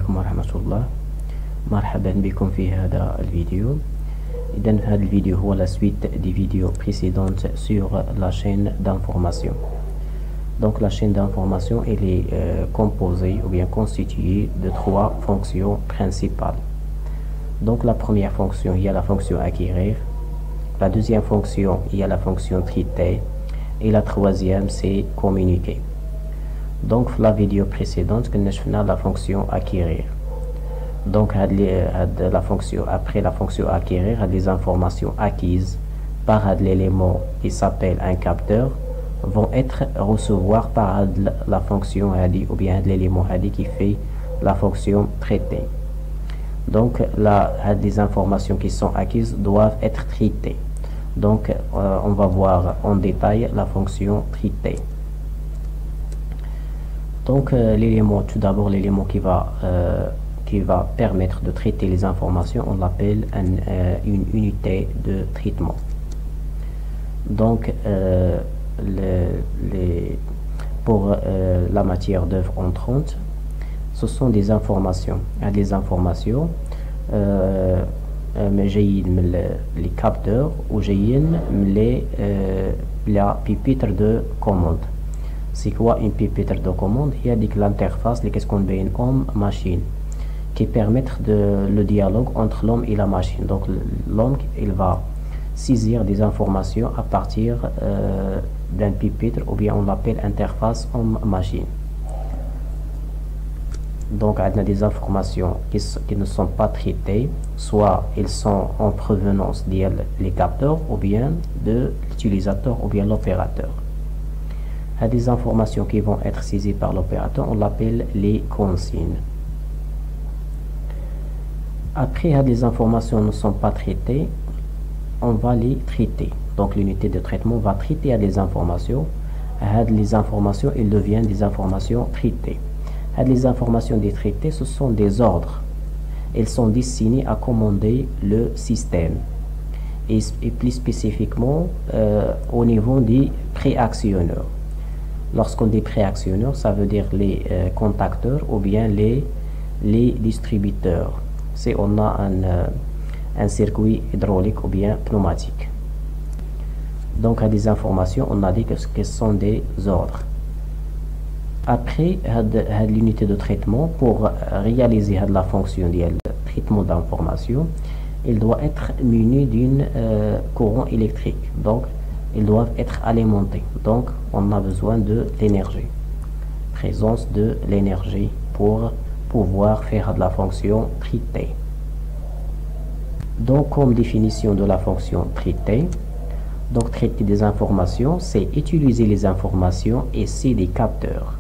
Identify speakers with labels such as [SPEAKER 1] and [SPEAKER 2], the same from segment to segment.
[SPEAKER 1] عليكم ورحمة الله. مرحبا بكم في هذا الفيديو. إذن هذا الفيديو هو la suite des vidéos précédentes sur la chaîne d'information. Donc la chaîne d'information elle est composée ou bien constituée de trois fonctions principales. Donc la première fonction, il y a la fonction acquérir. La deuxième fonction, il y a la fonction traiter. Et la troisième, c'est communiquer. Donc la vidéo précédente, on a la fonction acquérir. Donc la fonction, après la fonction acquérir, les informations acquises par l'élément qui s'appelle un capteur vont être recevoir par la fonction ou bien l'élément qui fait la fonction traiter. Donc les informations qui sont acquises doivent être traitées. Donc on va voir en détail la fonction traiter. Donc l'élément, tout d'abord l'élément qui va permettre de traiter les informations, on l'appelle une unité de traitement. Donc pour la matière d'œuvre entrante, ce sont des informations. Les informations les capteurs ou la pupitre de commande. C'est quoi une pupitre de commande? Il y a l'interface, qu'est-ce qu'on met homme-machine, qui permettent le dialogue entre l'homme et la machine. Donc l'homme il va saisir des informations à partir d'un pupitre ou bien on l'appelle interface homme-machine. Donc on a des informations qui ne sont pas traitées, soit ils sont en provenance des capteurs ou bien de l'utilisateur ou bien l'opérateur. Il y a des informations qui vont être saisies par l'opérateur, on l'appelle les consignes. Après, les informations ne sont pas traitées, on va les traiter. Donc l'unité de traitement va traiter les informations. Les informations, elles deviennent des informations traitées. Les informations des traités, ce sont des ordres. Elles sont destinées à commander le système. Et plus spécifiquement au niveau des préactionneurs. Lorsqu'on dit préactionneurs, ça veut dire les contacteurs ou bien les distributeurs. Si on a un circuit hydraulique ou bien pneumatique. Donc à des informations, on a dit que ce sont des ordres. Après l'unité de traitement, pour réaliser la fonction de traitement d'information, il doit être muni d'un courant électrique. Donc ils doivent être alimentés. Donc on a besoin de l'énergie, présence de l'énergie pour pouvoir faire de la fonction traiter. Donc comme définition de la fonction traiter, donc traiter des informations, c'est utiliser les informations et c'est des capteurs.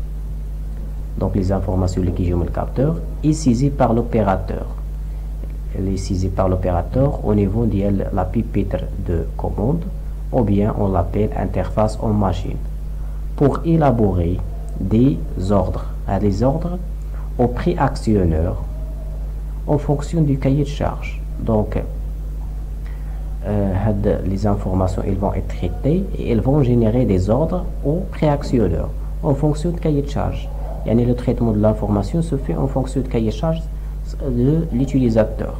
[SPEAKER 1] Donc les informations qui jouent le capteur est saisies par l'opérateur. Elle est saisie par l'opérateur au niveau de la pupitre de commande ou bien on l'appelle interface en machine pour élaborer des ordres. Les ordres au préactionneur en fonction du cahier de charge. Donc les informations elles vont être traitées et elles vont générer des ordres au préactionneur en fonction du cahier de charge. Et le traitement de l'information se fait en fonction du cahier de charge de l'utilisateur.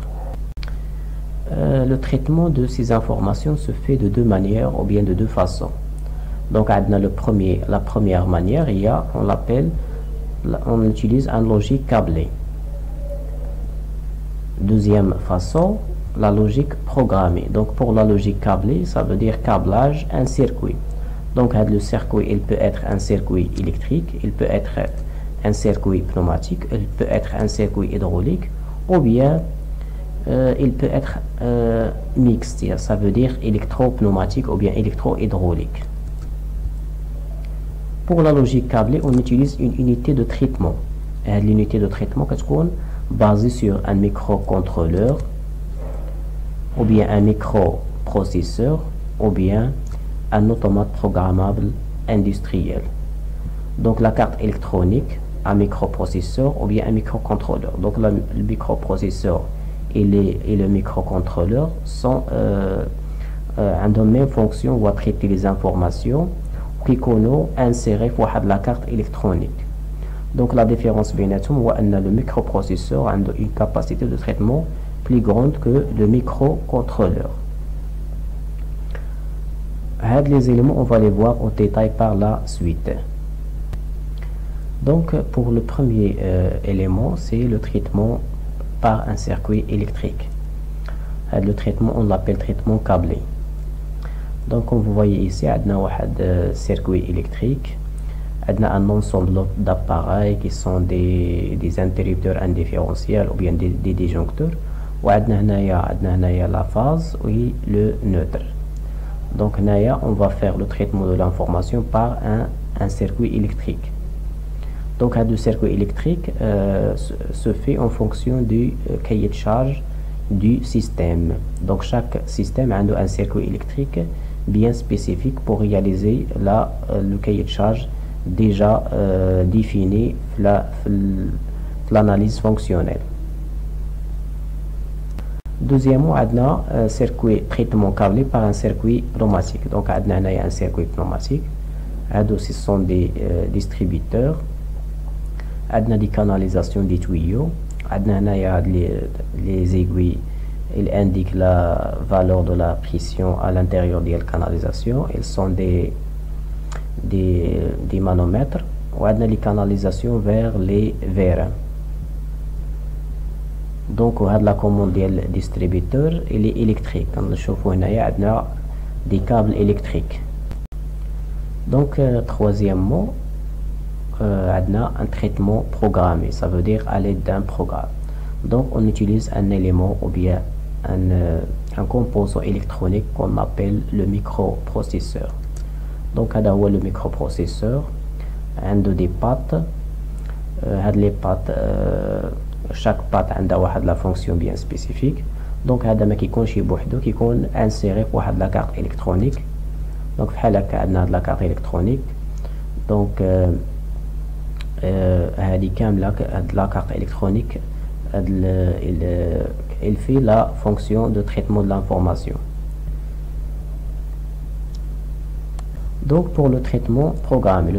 [SPEAKER 1] Le traitement de ces informations se fait de deux manières ou bien de deux façons. Donc la première manière, on utilise un logique câblé. Deuxième façon, la logique programmée. Donc pour la logique câblée, ça veut dire câblage un circuit. Donc le circuit il peut être un circuit électrique, il peut être un circuit pneumatique, il peut être un circuit hydraulique ou bien il peut être mixte, ça veut dire électro-pneumatique ou bien électro-hydraulique. Pour la logique câblée, on utilise une unité de traitement. L'unité de traitement est basée sur un microcontrôleur ou bien un microprocesseur ou bien un automate programmable industriel. Donc la carte électronique, un microprocesseur ou bien un microcontrôleur. Donc le microprocesseur et le microcontrôleur sont en de même fonction ou à traiter les informations qui sont insérées dans la carte électronique. Donc la différence بيناتهم هو أن le microprocesseur a une capacité de traitement plus grande que le microcontrôleur. Les éléments, on va les voir au détail par la suite. Donc pour le premier élément, c'est le traitement par un circuit électrique. Le traitement, on l'appelle traitement câblé. Donc comme vous voyez ici, on a un circuit électrique. On a un ensemble d'appareils qui sont des interrupteurs indifférenciels ou bien des disjoncteurs. On a la phase et le neutre. Donc on va faire le traitement de l'information par un circuit électrique. Donc le circuit électrique se fait en fonction du cahier de charge du système. Donc chaque système a un circuit électrique bien spécifique pour réaliser le cahier de charge déjà défini l'analyse fonctionnelle. Deuxièmement, on a un circuit traitement câblé par un circuit pneumatique. Donc on a un circuit pneumatique. Ce sont des distributeurs. On a des canalisations des tuyaux. On a les aiguilles. Ils indiquent la valeur de la pression à l'intérieur de la canalisation. Ils sont des manomètres. On a les canalisations vers les verres. Donc on a la commande du distributeur, il est électrique. Comme nous voyons ici, on a des câbles électriques. Donc troisièmement, on a un traitement programmé, ça veut dire à l'aide d'un programme. Donc on utilise un élément ou bien un composant électronique qu'on appelle le microprocesseur. Donc on a le microprocesseur, un des pattes, les pattes. Chaque patte a la fonction bien spécifique. Donc هذا ما كيكونش بوحدو كيكون انسيري في واحد لا كارت الكترونيك. دونك بحال هكا عندنا هاد لا كارت الكترونيك. دونك هذه كامله هاد لا كارت الكترونيك il fait la fonction de traitement de l'information. Donc pour le traitement programmé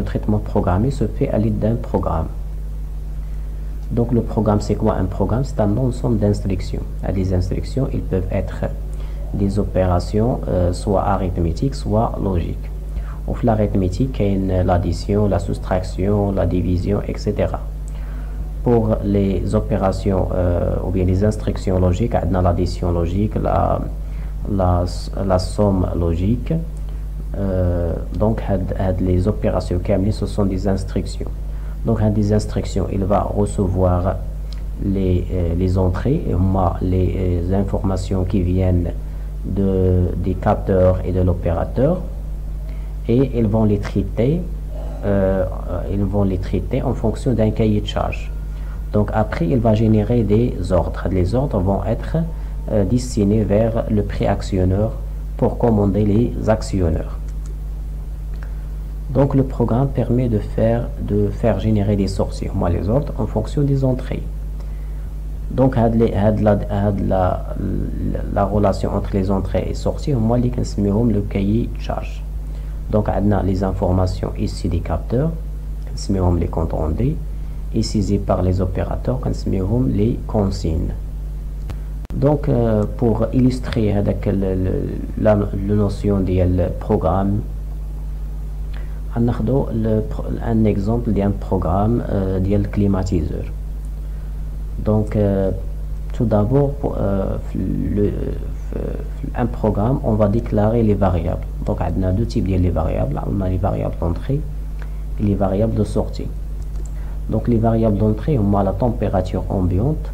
[SPEAKER 1] se fait à l'aide d'un programme. Donc le programme, c'est quoi un programme? C'est un ensemble d'instructions. Les instructions, ils peuvent être des opérations soit arithmétiques, soit logiques. Au fil l'arithmétique, il y a l'addition, la soustraction, la division, etc. Pour les opérations ou bien les instructions logiques, on a l'addition logique, la somme logique. Donc les opérations ce sont des instructions. Donc des instructions, il va recevoir les entrées, les informations qui viennent des capteurs et de l'opérateur, et ils vont les traiter en fonction d'un cahier de charge. Donc après, il va générer des ordres. Les ordres vont être destinés vers le préactionneur pour commander les actionneurs. Donc le programme permet de faire générer des sorties, les ordres, en fonction des entrées. Donc la relation entre les entrées et sorties, le cahier de charge. Donc on a les informations ici des capteurs, les comptes rendus, et saisis par les opérateurs, les consignes. Donc pour illustrer la notion du programme, on a un exemple d'un programme de climatiseur. Donc tout d'abord un programme, on va déclarer les variables. Donc on a deux types de variables. On a les variables d'entrée et les variables de sortie. Donc les variables d'entrée, on a la température ambiante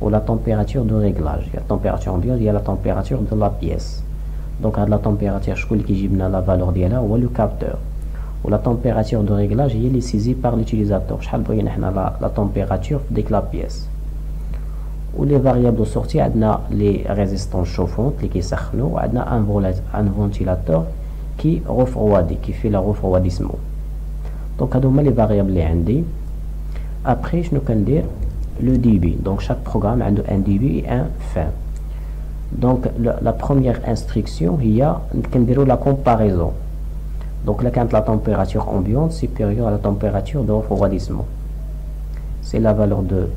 [SPEAKER 1] ou la température de réglage. Il y a la température ambiante, il y a la température de la pièce. Donc à la température, qui la valeur de là ou le capteur. Ou la température de réglage est saisie par l'utilisateur. La température de la pièce. Ou les variables de sortie, on a les résistances chauffantes, qui s'achnou, on a un ventilateur qui refroidit, qui fait le refroidissement. Donc, on a les variables les. Après, je peux dire le débit. Donc, chaque programme a un débit et un fin. Donc, la première instruction, il y a la comparaison. Donc là, quand la température ambiante supérieure à la température de refroidissement. c'est la valeur de.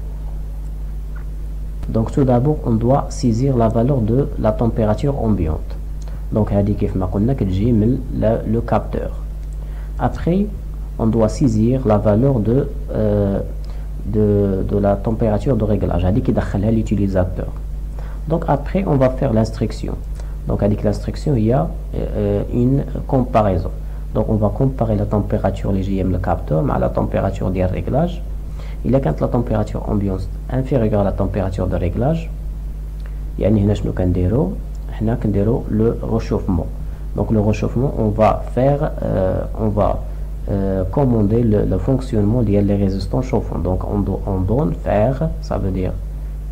[SPEAKER 1] Donc tout d'abord on doit saisir la valeur de la température ambiante. Donc le capteur. Après on doit saisir la valeur de la température de réglage, l'utilisateur. Donc après on va faire l'instruction. Donc avec l'instruction il y a une comparaison. Donc on va comparer la température légère le capteur à la température des réglages. Il y a quand la température ambiante inférieure à la température de réglage, يعني هنا شنو كنديرو؟ هنا كنديرو le réchauffement. Donc le réchauffement on va faire commander le fonctionnement des résistants chauffants. Donc on donne fer, ça veut dire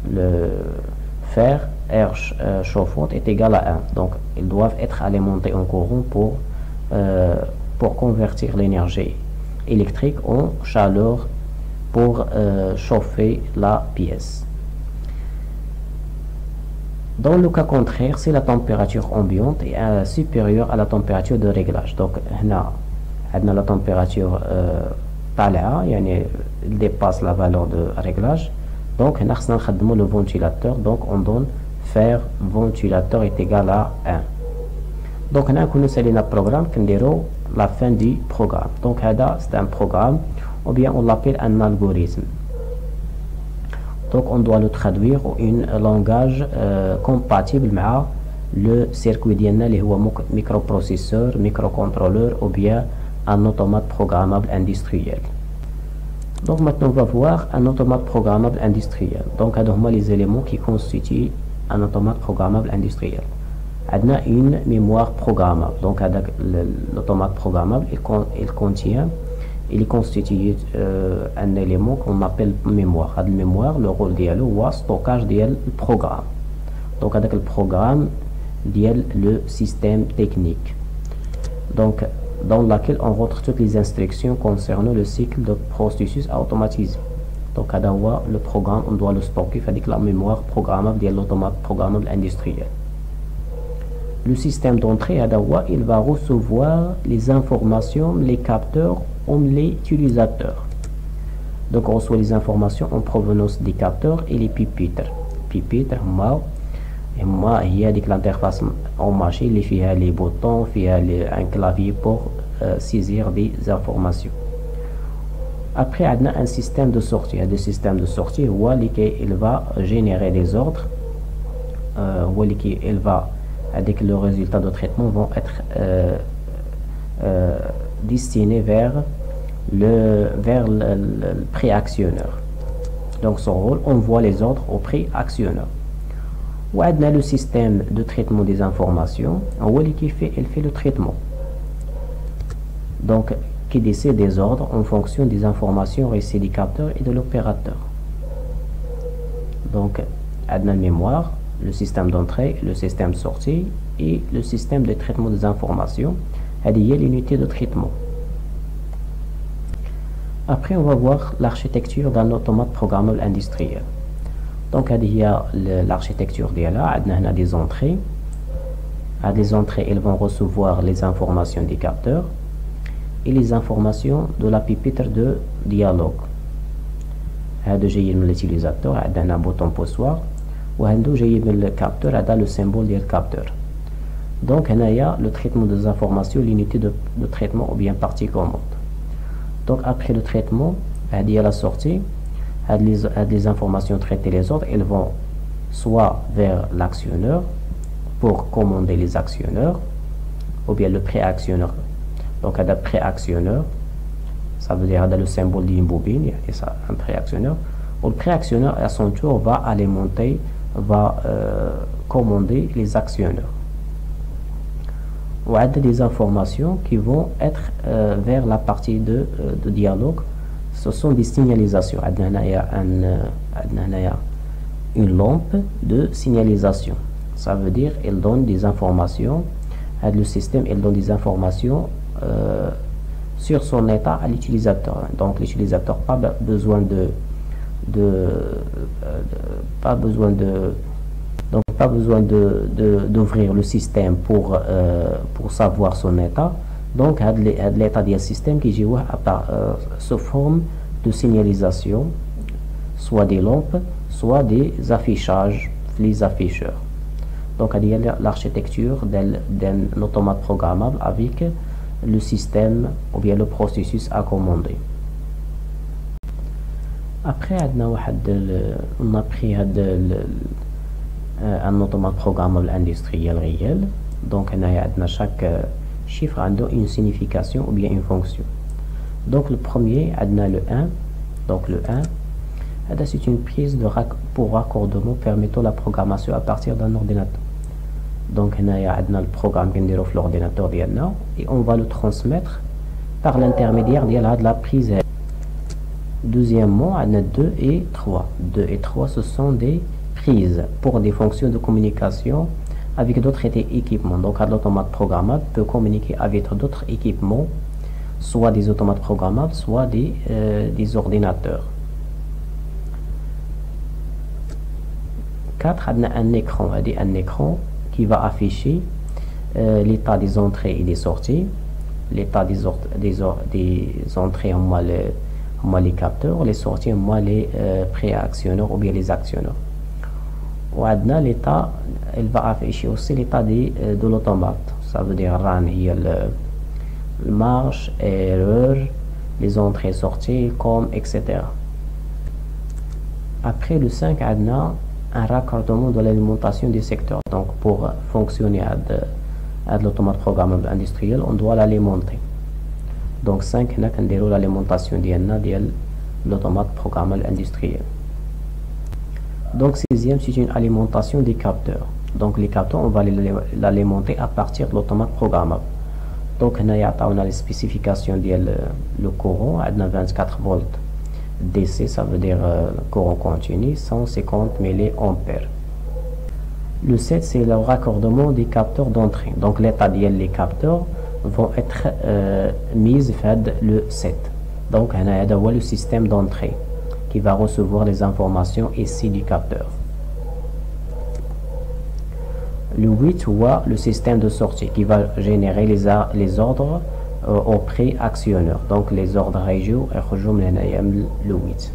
[SPEAKER 1] le fer air chauffante est égal à 1. Donc ils doivent être alimentés en courant pour convertir l'énergie électrique en chaleur pour chauffer la pièce. Dans le cas contraire, si la température ambiante est supérieure à la température de réglage, donc là, la température elle dépasse la valeur de réglage, donc le ventilateur, donc on donne faire ventilateur est égal à 1. Donc on a un programme qui est la fin du programme. Donc c'est un programme, ou bien on l'appelle un algorithme. Donc on doit le traduire en un langage compatible avec le circuit ديالنا microprocesseur, microcontrôleur ou bien un automate programmable industriel. Donc maintenant on va voir un automate programmable industriel. Donc les éléments qui constituent un automate programmable industriel. On a une mémoire programmable. Donc l'automate programmable il constitue un élément qu'on appelle mémoire. La mémoire, le rôle dialo ou stockage du programme. Donc avec le programme le système technique. Donc dans laquelle on retrouve toutes les instructions concernant le cycle de processus automatisé. Donc le programme on doit le stocker avec la mémoire programmable de l'automate programmable industriel. Le système d'entrée il va recevoir les informations, les capteurs ou les utilisateurs. Donc on reçoit les informations en provenance des capteurs et les pupitres. Pupitres, moi il y a l'interface en machine, il y a les boutons, il y a un clavier pour saisir des informations. Après on a un système de sortie. Le système de sortie il va générer des ordres, il va avec le résultat de traitement vont être destinés vers le préactionneur. Donc son rôle, on voit les ordres au préactionneur. On a le système de traitement des informations, il fait le traitement. Donc qui décide des ordres en fonction des informations reçues du capteur et de l'opérateur. Donc on a la mémoire, le système d'entrée, le système de sortie et le système de traitement des informations, c'est-à-dire l'unité de traitement. Après, on va voir l'architecture d'un automate programmable industriel. Donc, il y a l'architecture on a des entrées. À des entrées, elles vont recevoir les informations des capteurs et les informations de la pupitre de dialogue. L'utilisateur a un bouton poussoir. Le capteur a le symbole du capteur. Donc il y a le traitement des informations, l'unité de traitement ou bien partie commande. Donc après le traitement, il y a la sortie, les informations traitées, les autres, elles vont soit vers l'actionneur pour commander les actionneurs ou bien le préactionneur. Donc il y a le préactionneur, ça veut dire le symbole d'une bobine, il y a ça, un préactionneur. Le préactionneur à son tour va alimenter, va commander les actionneurs. On a des informations qui vont être vers la partie de dialogue. Ce sont des signalisations. Il y a une lampe de signalisation. Ça veut dire qu'elle donne des informations. Le système il donne des informations sur son état à l'utilisateur. Donc l'utilisateur n'a pas besoin d'ouvrir le système pour savoir son état. Donc l'état du système qui joue sous forme de signalisation soit des lampes, soit des affichages, les afficheurs. Donc il y a l'architecture d'un automate programmable avec le système ou bien le processus à commander. Après on a pris un automate programmable industriel réel. Donc chaque chiffre a une signification ou bien une fonction. Donc le premier, le 1. Donc le 1, c'est une prise pour raccordement permettant la programmation à partir d'un ordinateur. Donc on a le programme qui est sur l'ordinateur et on va le transmettre par l'intermédiaire de la prise. Deuxièmement, on a 2 et 3. 2 et 3, ce sont des prises pour des fonctions de communication avec d'autres équipements. Donc l'automate programmable peut communiquer avec d'autres équipements, soit des automates programmables, soit des ordinateurs. 4, on a un écran qui va afficher l'état des entrées et des sorties. L'état des entrées, les capteurs, les sorties, les préactionneurs ou bien les actionneurs. L'état, elle va afficher aussi l'état de l'automate. Ça veut dire RAN, le marche, erreur, les entrées, sorties, com, etc. Après le 5, on a un raccordement de l'alimentation des secteurs. Donc pour fonctionner à l'automate programmable industriel, on doit l'alimenter. Donc 5, on a l'alimentation de l'automate programmable industriel. Donc 6e, c'est une alimentation des capteurs. Donc les capteurs, on va l'alimenter à partir de l'automate programmable. Donc on a les spécifications le courant, on a 24 volts DC, ça veut dire courant continu, 150 mA. Le 7, c'est le raccordement des capteurs d'entrée. Donc l'état des capteurs vont être mis vers le 7. Donc on a le système d'entrée qui va recevoir les informations ici du capteur. Le 8, le système de sortie qui va générer les ordres au pré-actionneur. Donc les ordres régiaux le 8.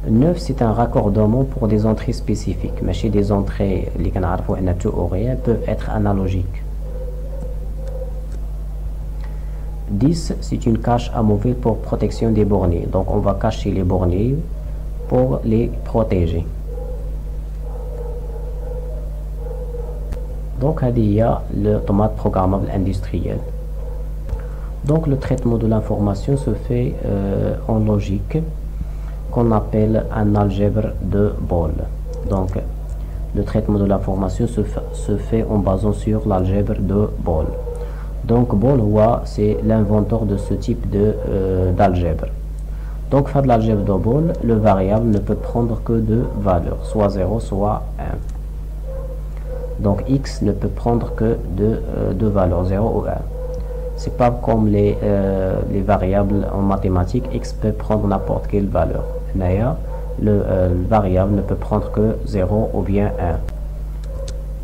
[SPEAKER 1] 9, c'est un raccordement pour des entrées spécifiques. Mais chez des entrées, les peuvent être analogiques. 10, c'est une cache amovible pour protection des borniers. Donc on va cacher les borniers pour les protéger. Donc il y a l'automate programmable industriel. Donc le traitement de l'information se fait en logique qu'on appelle un algèbre de Boole. Donc le traitement de l'information se fait en basant sur l'algèbre de Boole. Donc Boole, c'est l'inventeur de ce type d'algèbre. Donc faire de l'algèbre de Boole, le variable ne peut prendre que deux valeurs, soit 0, soit 1. Donc x ne peut prendre que deux valeurs, 0 ou 1. C'est pas comme les variables en mathématiques, x peut prendre n'importe quelle valeur. D'ailleurs, le variable ne peut prendre que 0 ou bien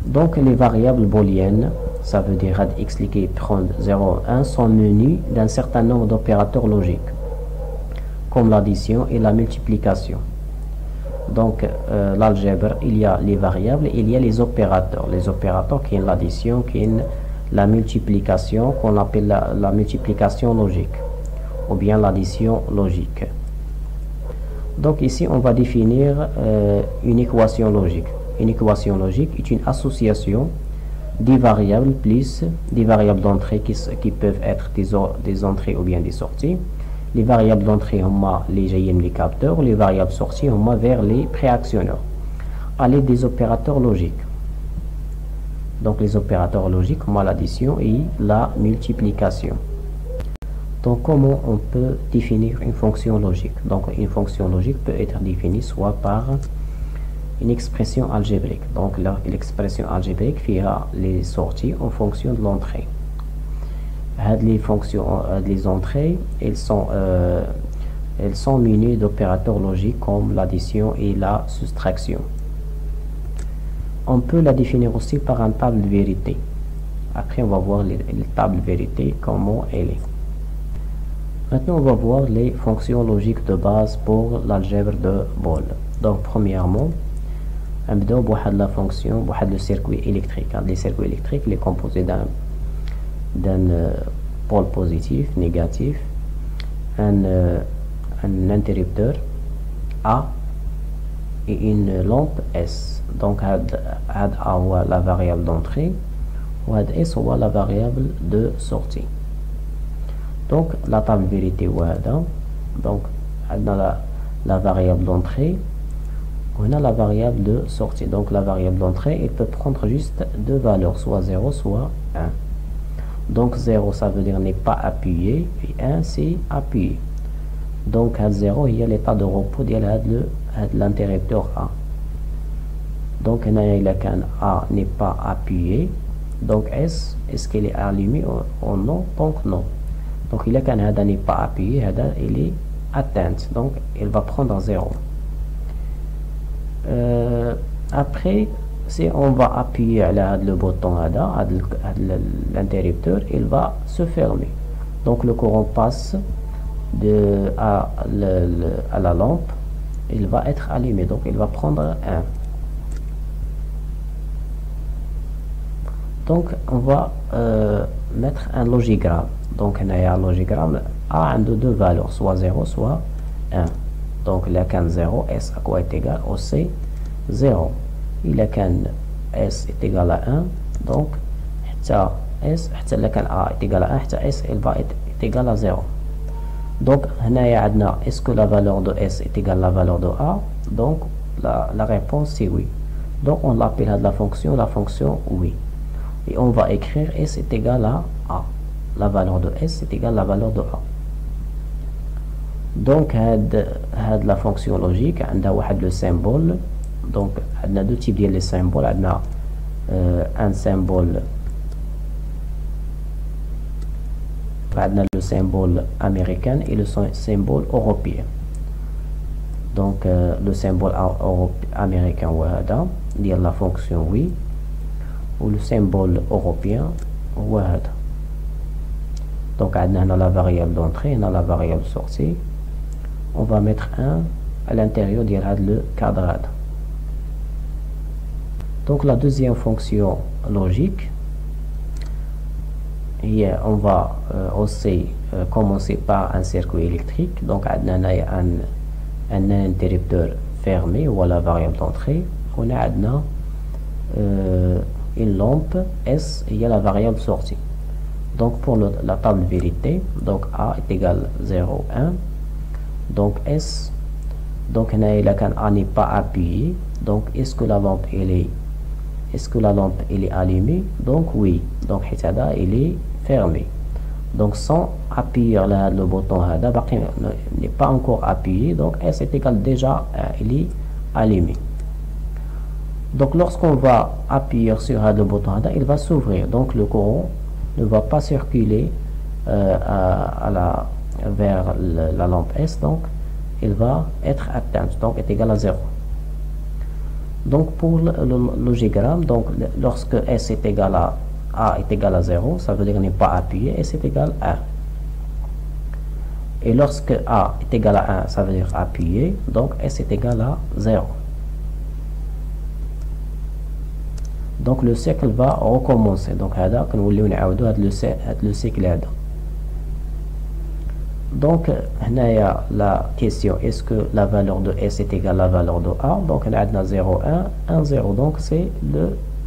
[SPEAKER 1] 1. Donc les variables booléennes, ça veut dire x qui prend 0 ou 1, sont munies d'un certain nombre d'opérateurs logiques, comme l'addition et la multiplication. Donc l'algèbre, il y a les variables, il y a les opérateurs. Les opérateurs qui sont l'addition, qui est la multiplication, qu'on appelle la multiplication logique, ou bien l'addition logique. Donc ici, on va définir une équation logique. Une équation logique est une association des variables plus des variables d'entrée qui peuvent être des entrées ou bien des sorties. Les variables d'entrée, les capteurs, les variables sorties, vers les préactionneurs, à l'aide des opérateurs logiques. Donc les opérateurs logiques, l'addition et la multiplication. Donc comment on peut définir une fonction logique? Donc une fonction logique peut être définie soit par une expression algébrique. Donc l'expression algébrique fera les sorties en fonction de l'entrée. Les fonctions, les entrées, elles sont munies d'opérateurs logiques comme l'addition et la soustraction. On peut la définir aussi par une table de vérité. Après, on va voir les tables de vérité, comment elle est. Maintenant, on va voir les fonctions logiques de base pour l'algèbre de Ball. Donc, premièrement, on va la fonction, le circuit électrique. Les circuits électriques, il est composé d'un pôle positif, négatif, un interrupteur A et une lampe S. Donc, A est la variable d'entrée, et S est la variable de sortie. Donc, la table vérité, donc, on a la variable d'entrée, on a la variable de sortie. Donc, la variable d'entrée, elle peut prendre juste deux valeurs, soit 0, soit 1. Donc, 0, ça veut dire n'est pas appuyé, et 1, c'est appuyé. Donc, à 0, il y a l'état de repos de l'interrupteur A. Donc, il y a qu'un A n'est pas appuyé. Donc, est-ce qu'elle est allumée ou non? Donc, non. Donc, il y a qu'un A n'est pas appuyé, il est atteinte. Donc, il va prendre 0. Après, si on va appuyer le bouton l'interrupteur, il va se fermer. Donc, le courant passe à la lampe, il va être allumé. Donc, il va prendre 1. Donc, on va mettre un logigramme. Donc, il y a un logigramme A a deux valeurs, soit 0, soit 1. Donc, il y a qu'un 0, S à quoi est égal au C, 0. Il y a qu'un S est égal à 1. Donc, S, il y a qu'un A est égal à 1, S il va être égal à 0. Donc, est-ce que la valeur de S est égale à la valeur de A? Donc, la réponse c'est oui. Donc, on l'appelle la fonction oui. Et on va écrire S est égal à A. La valeur de S est égale à la valeur de A. Donc, la fonction logique, on a le symbole. Donc, on a deux types de symboles. On a un symbole, le symbole américain et le symbole européen. Donc, le symbole américain, c'est la fonction oui. Ou le symbole européen, donc on a la variable d'entrée, on a la variable sortie. On va mettre 1 à l'intérieur le quadrant. Donc la deuxième fonction logique, et on va aussi commencer par un circuit électrique. Donc on a un interrupteur fermé ou la variable d'entrée. On a une lampe S, il y a la variable sortie. Donc pour la table vérité, donc A est égal à 0, 1. Donc S, donc A n'est pas appuyé. Donc est-ce que la lampe elle est allumée? Donc oui. Donc il est fermé. Donc sans appuyer le bouton n'est pas encore appuyé. Donc S est égal déjà il est allumé. Donc lorsqu'on va appuyer sur le bouton il va s'ouvrir. Donc le courant ne va pas circuler vers la lampe S. Donc il va être atteint. Donc est égal à 0. Donc pour le logigramme, donc lorsque S est égal à A est égal à 0, ça veut dire qu'il n'est pas appuyé, S est égal à 1. Et lorsque A est égal à 1, ça veut dire appuyé, donc S est égal à 0. Donc le cycle va recommencer. Donc le cycle. Donc il y a la question, est-ce que la valeur de S est égale à la valeur de A? Donc on a 0, 1, 1, 0. Donc c'est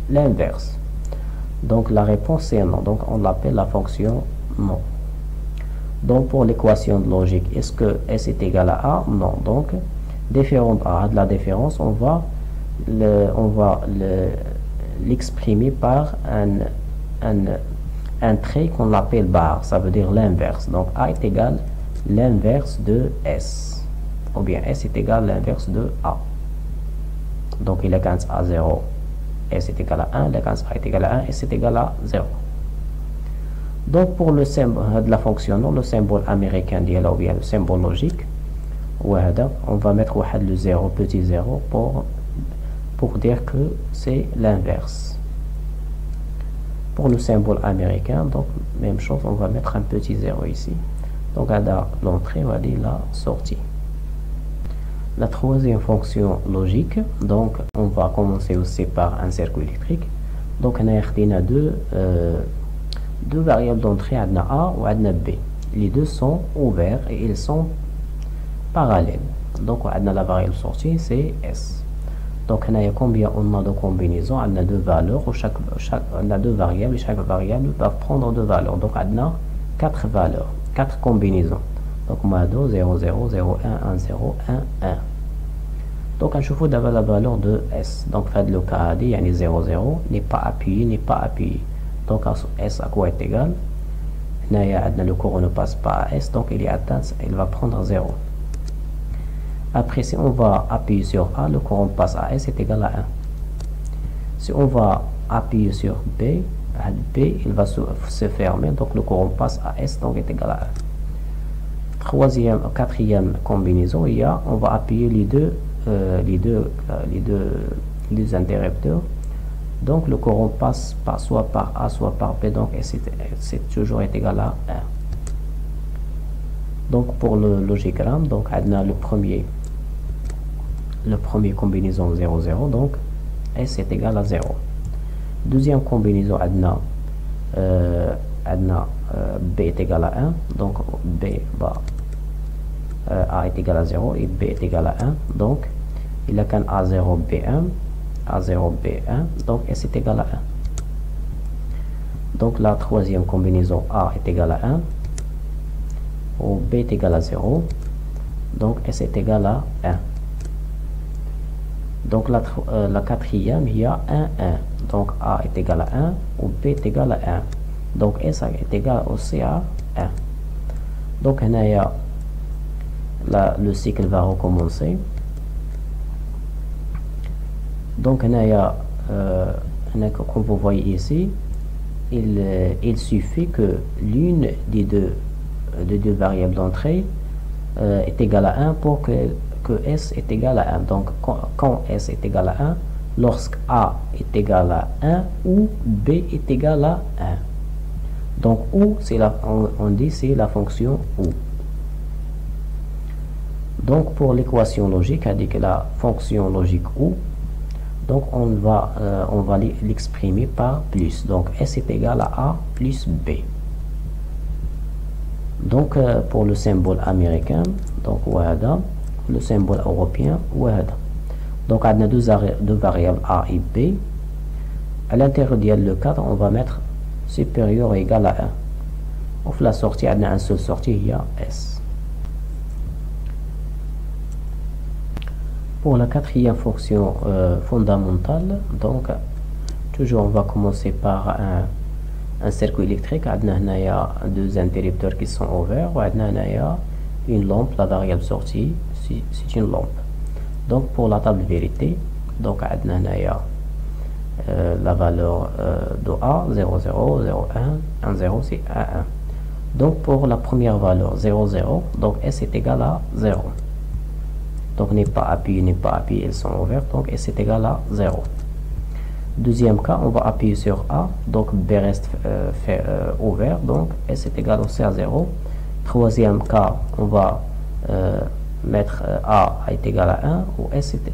[SPEAKER 1] l'inverse. Donc la réponse c'est non. Donc on l'appelle la fonction non. Donc pour l'équation de logique, est-ce que S est égal à A? Non. Donc différente A, de la différence, on va l'exprimer par un trait qu'on appelle barre. Ça veut dire l'inverse. Donc A est égal à l'inverse de S. Ou bien S est égal à l'inverse de A. Donc il est quand A 0, S est égal à 1. Quand A est égal à 1, S est égal à 0. Donc pour le symbole de la fonction non, le symbole américain ou bien le symbole logique, on va mettre le 0, petit 0 pour dire que c'est l'inverse. Pour le symbole américain, donc même chose, on va mettre un petit 0 ici. Donc l'entrée va dire la sortie. La troisième fonction logique, donc on va commencer aussi par un circuit électrique. Donc on a deux variables d'entrée, A et B. Les deux sont ouverts et ils sont parallèles. Donc on a la variable sortie, c'est S. Donc on a combien on a de combinaisons, on a deux valeurs, on a deux variables et chaque variable va prendre deux valeurs. Donc on a quatre valeurs, quatre combinaisons. Donc on a 2, 0, 0, 0, 1, 1, 0, 1, 1. Donc on trouve d'abord la valeur de S. Donc fait le cas il y a 0, 0 n'est pas appuyé, Donc S à quoi est égal? Le courant ne passe pas à S, donc il est atteint, il va prendre 0. Après, si on va appuyer sur A, le courant passe à S est égal à 1. Si on va appuyer sur B, il va se fermer, donc le courant passe à S, donc est égal à 1. Quatrième combinaison, on va appuyer les interrupteurs. Donc le courant passe soit par A, soit par B, donc c'est toujours égal à 1. Donc pour le logigramme, donc on a le premier combinaison 0, 0, donc S est égal à 0. Deuxième combinaison, B est égal à 1, donc A est égal à 0 et B est égal à 1, donc il a qu'un A0, B1, A0, B1, donc S est égal à 1. Donc la troisième combinaison, A est égal à 1, ou B est égal à 0, donc S est égal à 1. Donc la quatrième, il y a 1, 1. Donc A est égal à 1 ou B est égal à 1. Donc S est égal aussi à 1. Donc le cycle va recommencer. Donc comme vous voyez ici, il suffit que l'une des deux variables d'entrée est égale à 1 pour que S est égal à 1. Donc quand S est égal à 1, lorsque A est égal à 1 ou B est égal à 1. Donc ou on dit c'est la fonction ou. Donc pour l'équation logique, on dit que la fonction logique ou, donc on va l'exprimer par plus. Donc S est égal à A plus B. Donc pour le symbole américain, donc le symbole européen, donc on a deux variables A et B. À l'intérieur du cadre, on va mettre supérieur ou égal à 1. Pour la sortie, on a une seule sortie, il y a S. Pour la quatrième fonction fondamentale, donc toujours on va commencer par un circuit électrique. Il y a deux interrupteurs qui sont ouverts, il y a une lampe, la variable sortie, c'est une lampe. Donc pour la table vérité, donc il y a la valeur de A, 0, 0, 0, 1, 1, 0, c'est 1, 1. Donc pour la première valeur, 0, 0, donc S est égal à 0. Donc n'est pas appuyé, elles sont ouvertes, donc S est égal à 0. Deuxième cas, on va appuyer sur A, donc B reste ouvert, donc S est égal aussi à 0. Troisième cas, on va mettre A est égal à 1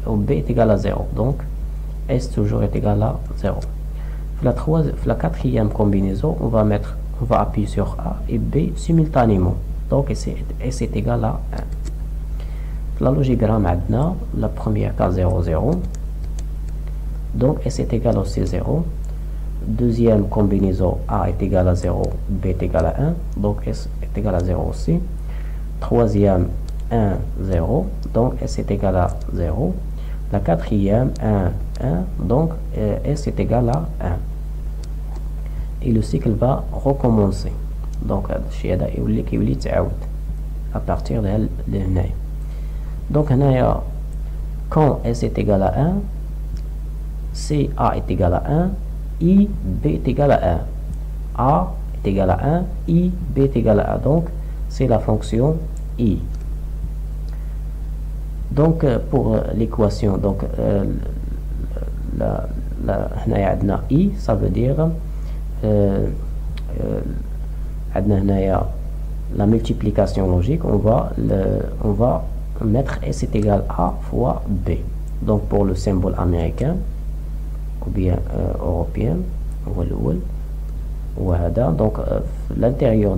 [SPEAKER 1] ou B est égal à 0, donc S toujours est égal à 0. La quatrième combinaison, on va appuyer sur A et B simultanément, donc S est égal à 1. La logigramme maintenant, la première cas 0, 0, donc S est égal aussi à 0. Deuxième combinaison, A est égal à 0, B est égal à 1, donc S est égal à 0 aussi. Troisième, 1, 0, donc S est égal à 0. La quatrième, 1, 1, donc S est égal à 1. Et le cycle va recommencer. Donc à partir de là. Donc quand S est égal à 1, si A est égal à 1, I, B est égal à 1. A est égal à 1, I, B est égal à 1. Donc, c'est la fonction I. Donc, pour l'équation, donc, I, ça veut dire, la multiplication logique, on va mettre S est égal à fois B. Donc pour le symbole américain ou bien européen, donc l'intérieur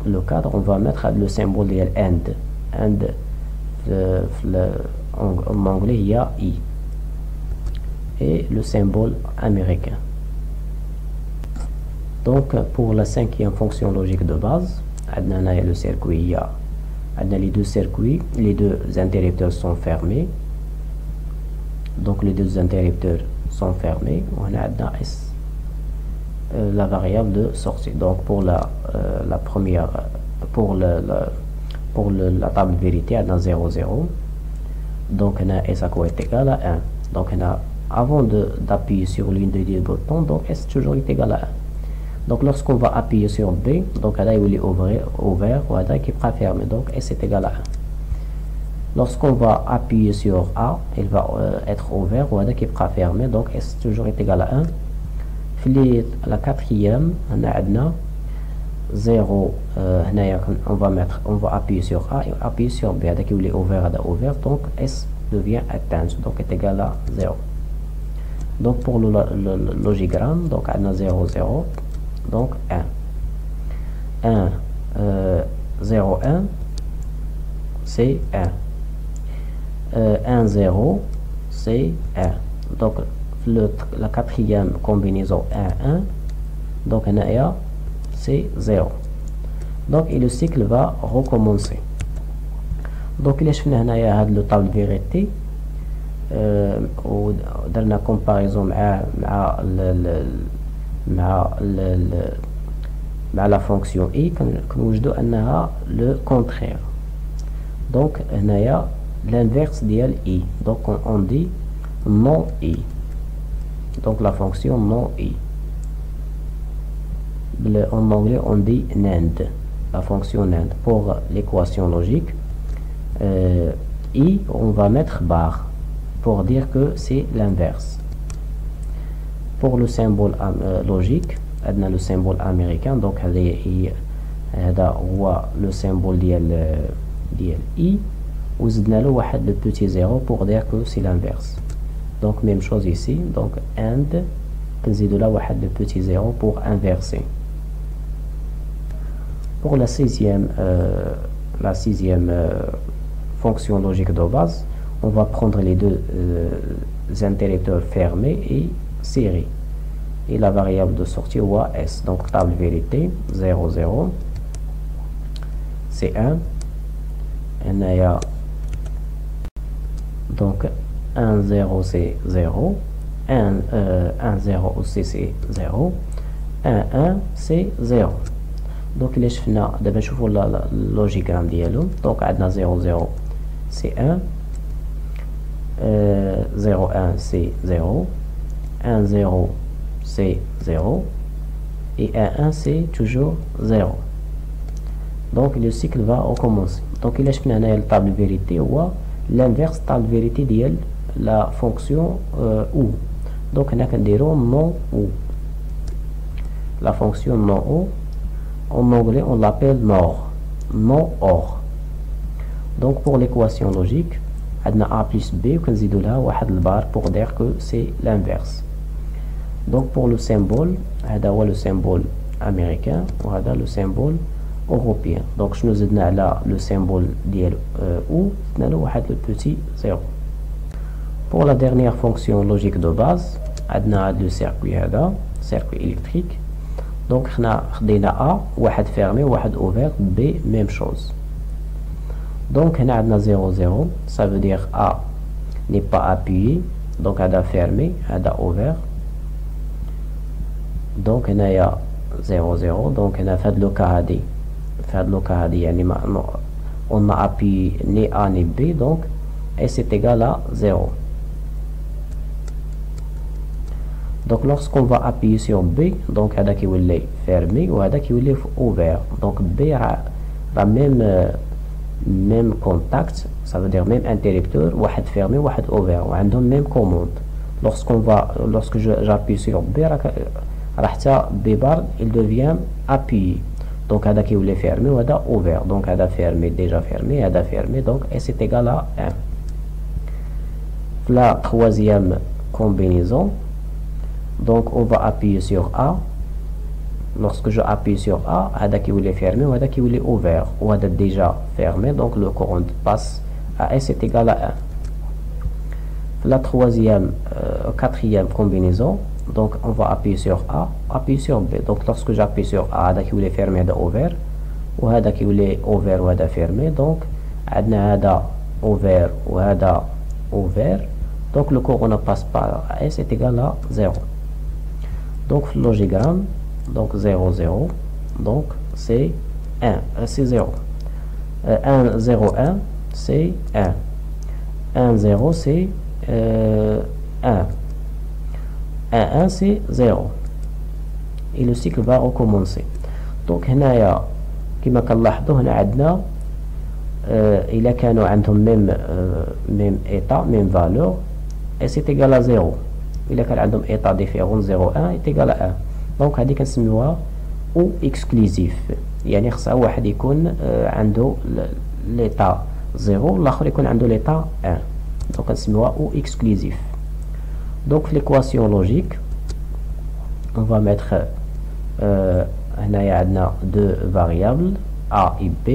[SPEAKER 1] le cadre, on va mettre le symbole de and en anglais il y a I et le symbole américain. Donc pour la cinquième fonction logique de base, le circuit, les deux circuits, les deux interrupteurs sont fermés. Donc les deux interrupteurs sont fermés. On a S, la variable de sortie. Donc pour la première, pour la table vérité, on a 0, 0. Donc on a S à quoi est égal à 1. Donc on a, avant d'appuyer sur l'une des deux boutons, donc S toujours est égal à 1. Donc lorsqu'on va appuyer sur B, donc là il est ouvert ou là qui est fermé, donc S est égal à 1. Lorsqu'on va appuyer sur A, il va être ouvert ou là qui est fermé, donc S toujours est égal à 1. La quatrième, on a 0, on va appuyer sur A et appuyer sur B, qui est ouvert, donc S devient atteint, donc est égal à 0. Donc pour le logigramme, donc on a 0, 0. Donc 1, 0, 1, c'est 1. 1, 0, c'est 1. Donc la quatrième combinaison 1, 1, donc on a c'est 0. Donc et le cycle va recommencer. Donc il y a le table vérité dans la comparaison la fonction I, nous avons le contraire. Donc il y a l'inverse de I. Donc on dit non I. Donc la fonction non I. En anglais on dit NAND. La fonction NAND. Pour l'équation logique, I, on va mettre barre pour dire que c'est l'inverse. Pour le symbole logique, on a le symbole américain, donc le symbole de I, ou le petit 0 pour dire que c'est l'inverse. Donc même chose ici, donc and, le petit 0 pour inverser. Pour la sixième fonction logique de base, on va prendre les deux interrupteurs fermés et serrés. Et la variable de sortie ou S. Donc table vérité 0, 0, c'est 1. Donc 1, 0, c'est 0. 1, 0 aussi c'est 0. 1, 1, c'est 0. Donc les chefna d'abord نشوفوا la logigramme ديالو. Donc عندنا 0, 0, c'est 1. 0, 1, c'est 0. 1, 0, c'est 0. Et 1, 1, c'est toujours 0. Donc le cycle va recommencer. Donc il y a la table vérité ou l'inverse table vérité de la fonction ou. Donc on a non ou. La fonction non ou, en anglais on l'appelle NOR. Non OR. Donc pour l'équation logique, on a A plus B, on a une barre pour dire que c'est l'inverse. Donc pour le symbole, on a le symbole américain, on a le symbole européen. Donc je nous ai le symbole ou, on a le petit 0. Pour la dernière fonction logique de base, on a le circuit électrique. Donc on a A, واحد fermé, واحد ouvert, B, même chose. Donc on a 0, 0, ça veut dire A n'est pas appuyé, donc on a fermé, on a ouvert. Donc on a 0, 0, donc on a fait le cas on a appuyé ni A ni B, donc S est égal à 0. Donc lorsqu'on va appuyer sur B, donc هذا كيولي fermé وهذا كيولي ouvert. Donc B a même contact, ça veut dire même interrupteur, واحد fermé واحد ouvert, وعندهم même commande. Lorsque j'appuie sur B, B bar, il devient appuyé. Donc هذا كيولي fermé وهذا ouvert. Donc هذا fermé déjà fermé, هذا fermé, donc S est égal à 1. La troisième combinaison, donc on va appuyer sur A. Lorsque je appuie sur A, هذا كيولي fermé وهذا كيولي ouvert, وهذا déjà fermé, donc le courant passe à S est égal à 1. La troisième, quatrième combinaison, donc on va appuyer sur A, appuyer sur B. Donc lorsque j'appuie sur A, هذا كيولي fermé هذا ouvert, وهذا كيولي ouvert وهذا fermé. Donc عندنا هذا ouvert وهذا ouvert, donc le courant ne passe pas à S est égal à 0. Donc le logigramme, donc 0 0, donc c'est 1, c'est 0. 1 0 1 c'est 1, 1 0 c'est 1, 1 1 c'est 0, et le cycle va recommencer. Donc هنايا كما كنلاحظوا هنا عندنا إلا كانوا عندهم même état, même valeur, S est égal à 0. إلا كان عندهم état différent 0 1 est égal à 1. دونك هذه كنسميوها او اكسكلوزيف، يعني خصها واحد يكون عنده ليطا 0 والاخر يكون عنده ليطا 1، دونك كنسميوها او اكسكلوزيف. دونك في ليكواسيون لوجيك on va mettre هنايا عندنا دو فاريابل a et b.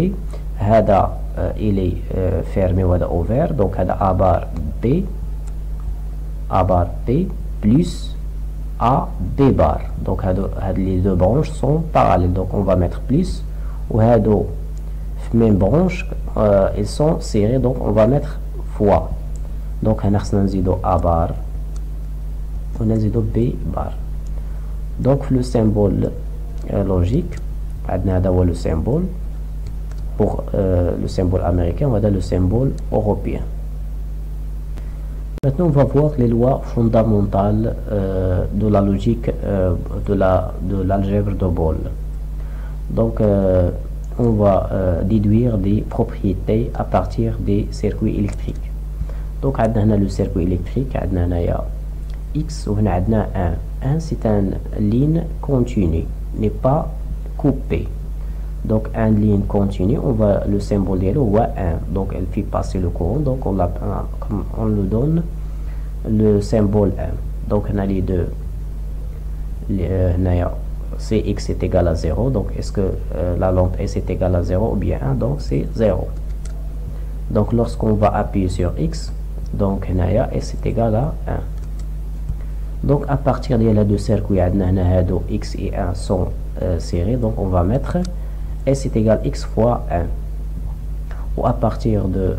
[SPEAKER 1] هذا il est fermé وهذا ouvert، دونك هذا a bar b plus A B bar. Donc les deux branches sont parallèles, donc on va mettre plus, ou même branche ils sont serrés, donc on va mettre fois. Donc on a A bar, on a B bar. Donc le symbole logique, on a le symbole pour le symbole américain, on a le symbole européen. Maintenant, on va voir les lois fondamentales de la logique de l'algèbre de Boole. Donc, on va déduire des propriétés à partir des circuits électriques. Donc, on a le circuit électrique, on a X, on a 1. 1, c'est une ligne continue, n'est pas coupée. Donc, une ligne continue, le symbole de l'eau 1. Donc, elle fait passer le courant. Donc, on le donne le symbole 1. Donc, on a les deux. Cx est égal à 0. Donc, est-ce que la lampe S est égale à 0 ou bien 1? Donc, c'est 0. Donc, lorsqu'on va appuyer sur X, donc, S est égal à 1. Donc, à partir de là, deux circuits, X et 1 sont serrés. Donc, on va mettre S est égal à X fois 1. Ou à partir de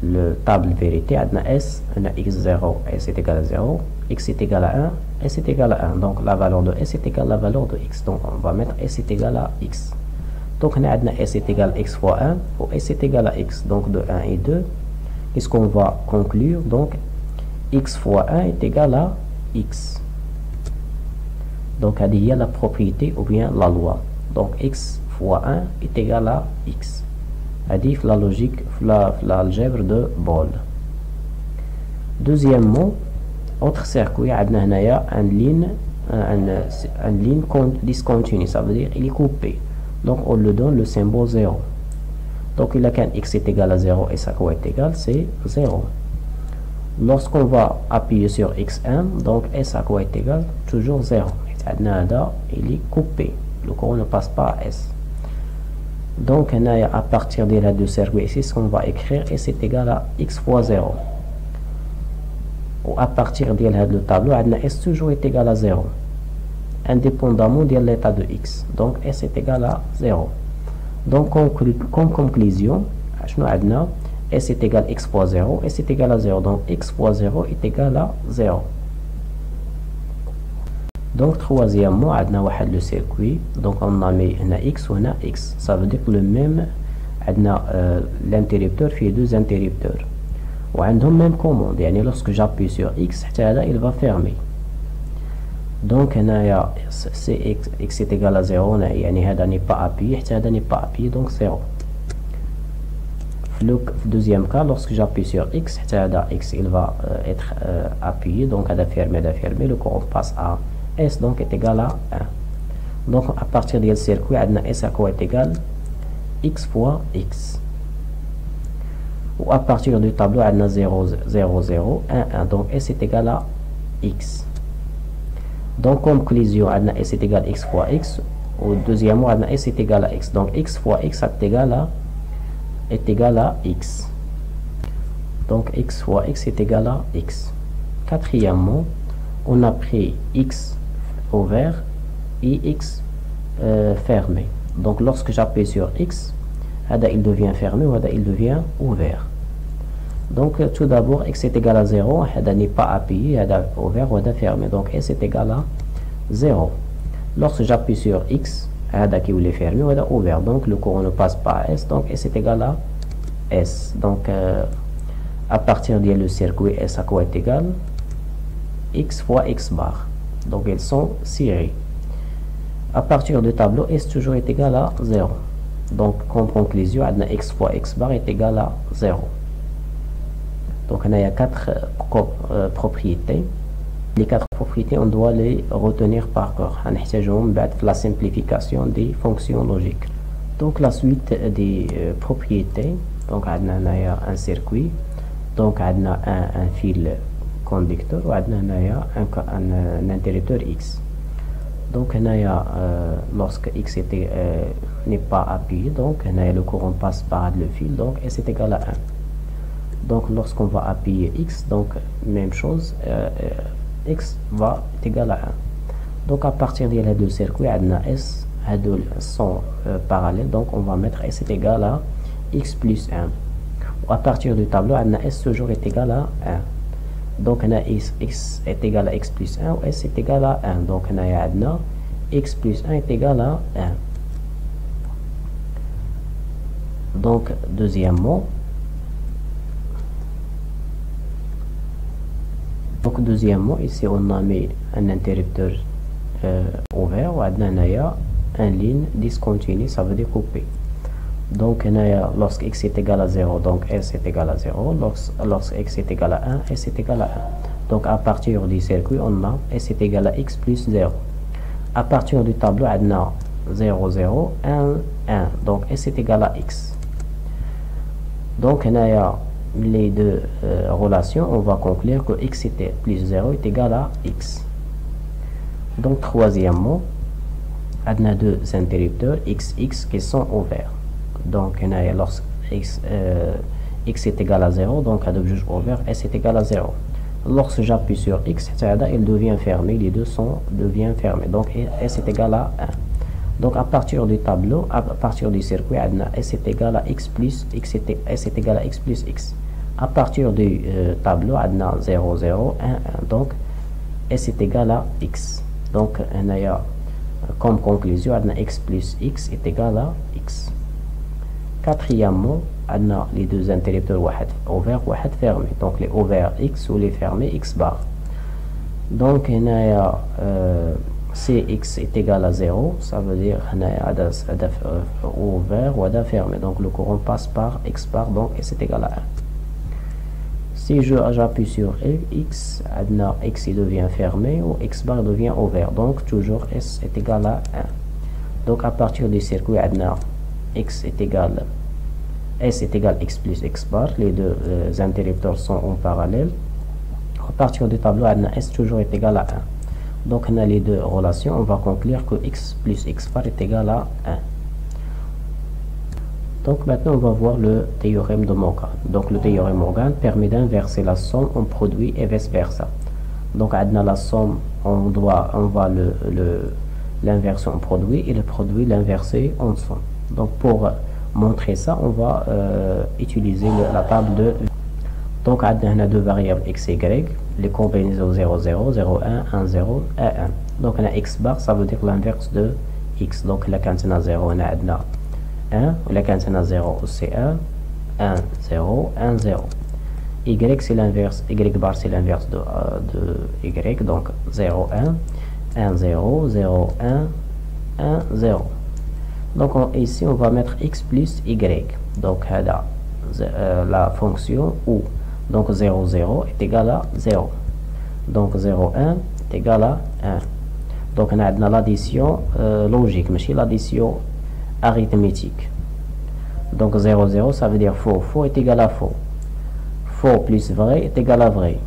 [SPEAKER 1] le table vérité, S, on a X0, S est égal à 0, X est égal à 1, S est égal à 1. Donc la valeur de S est égale à la valeur de X. Donc on va mettre S est égal à X. Donc on a S est égal à X fois 1, ou S est égal à X. Donc de 1 et 2, qu'est-ce qu'on va conclure? Donc X fois 1 est égal à X. Donc, il y a la propriété ou bien la loi. Donc, X fois 1 est égal à X. C'est la logique, l'algèbre de Boole. Deuxièmement, autre circuit, on a une ligne discontinue, ça veut dire qu'il est coupé. Donc, on le donne le symbole 0. Donc, il a qu'un X est égal à 0 et ça quoi est égal, c'est 0. Lorsqu'on va appuyer sur X1, donc S à quoi est égal, toujours 0. Il est coupé, le courant ne passe pas à S. Donc à partir de là de circuit ici, ce qu'on va écrire, S est égal à X fois 0. Ou à partir de là le tableau, S toujours est égal à 0, indépendamment de l'état de X. Donc S est égal à 0. Donc comme conclusion, S est égal à X fois 0, S est égal à 0. Donc X fois 0 est égal à 0. Donc troisièmement, on a le circuit. Donc on a mis un X ou un X. Ça veut dire que le même, l'interrupteur fait deux interrupteurs. Ou on a le même commande. Yani lorsque j'appuie sur X, il va fermer. Donc on a X est égal à 0. Yani هذا n'est pas appuyé, هذا n'est pas appuyé, donc 0. Le deuxième cas, lorsque j'appuie sur X, X il va être appuyé, donc il va fermer, le courant passe à S, donc est égal à 1. Donc à partir du circuit, on a S à quoi est égal x fois x. Ou à partir du tableau, on a 0, 0, 0, 1, 1. Donc S est égal à x. Donc comme collision, on a S est égal à x fois x. Ou deuxièmement, on a S est égal à x. Donc x fois x est égal à x. Donc x fois x est égal à x. Quatrièmement, on a pris x ouvert et x fermé. Donc lorsque j'appuie sur x, il devient fermé ou il devient ouvert. Donc tout d'abord, x est égal à 0, il n'est pas appuyé, il est ouvert ou il est fermé. Donc s est égal à 0. Lorsque j'appuie sur x, il est fermé ou il est ouvert. Donc le courant ne passe pas à s, donc s est égal à s. Donc à partir de le circuit, s à quoi est égal x fois x bar. Donc ils sont serrés. À partir du tableau, s toujours est égal à 0. Donc comme conclusion, on a x fois x bar est égal à 0. Donc on a 4 propriétés. Les 4 propriétés, on doit les retenir par cœur. On a la simplification des fonctions logiques. Donc la suite des propriétés. Donc on a un circuit. Donc on a un fil conducteur ou on a un interrupteur X. Donc lorsque X n'est pas appuyé, donc le courant passe par le fil, donc S est égal à 1. Donc lorsqu'on va appuyer X, donc même chose, X va être égal à 1. Donc à partir de les deux circuits, on a S, sont parallèles, donc on va mettre S est égal à X plus 1. À partir du tableau, on a S toujours est égal à 1. Donc on a x est égal à x plus 1 ou s est égal à 1. Donc on a x plus 1 est égal à 1. Donc deuxièmement, ici on a mis un interrupteur ouvert ou on a une ligne discontinue, ça veut dire coupé. Donc lorsque x est égal à 0, donc s est égal à 0. Lorsque x est égal à 1, s est égal à 1. Donc à partir du circuit, on a s est égal à x plus 0. À partir du tableau, on a 0, 0, 1, 1. Donc s est égal à x. Donc on a les deux relations, on va conclure que x plus 0 est égal à x. Donc troisièmement, on a deux interrupteurs x, x qui sont ouverts. Donc lorsque x est égal à 0, donc à juge ouvert, s est égal à 0. Lorsque j'appuie sur x, il devient fermé, les deux deviennent fermés. Donc s est égal à 1. Donc à partir du tableau, à partir du circuit, s est égal à x plus x, s est égal à x plus x. À partir du tableau, on a 0, 0, 1, 1. Donc s est égal à x. Donc on a comme conclusion, on a x plus x est égal à x. Quatrièmement, on a les deux interrupteurs ouverts et fermés. Donc les ouverts x ou les fermés x bar. Donc on a cx est égal à 0, ça veut dire on a ouvert ou fermé. Donc le courant passe par x bar, donc s est égal à 1. Si j'appuie sur x, on a x il devient fermé ou x bar devient ouvert. Donc toujours s est égal à 1. Donc à partir du circuit, on a x est égal s est égal x plus x bar, les deux interrupteurs sont en parallèle. À partir du tableau, on a s toujours est égal à 1. Donc on a les deux relations, on va conclure que x plus x bar est égal à 1. Donc maintenant on va voir le théorème de Morgan. Donc le théorème de Morgan permet d'inverser la somme en produit et vice versa. Donc on a la somme, on va l'inverser en produit et le produit l'inverser en somme. Donc pour montrer ça, on va utiliser la table de... Donc on a deux variables x et y, les combinaisons 0, 0, 0, 1, 1, 0, 1, 1. Donc on a x bar, ça veut dire l'inverse de x. Donc là quand on a 0, on a 1, là quand on a 0, c'est 1, 1, 0, 1, 0. Y c'est l'inverse, y bar c'est l'inverse de y, donc 0, 1, 1, 0, 0, 1, 1, 0. Donc ici on va mettre x plus y. Donc la fonction ou donc 0, 0 est égal à 0. Donc 0, 1 est égal à 1. Donc on a l'addition logique, mais l'addition arithmétique. Donc 0, 0, ça veut dire faux. Faux est égal à faux. Faux plus vrai est égal à vrai.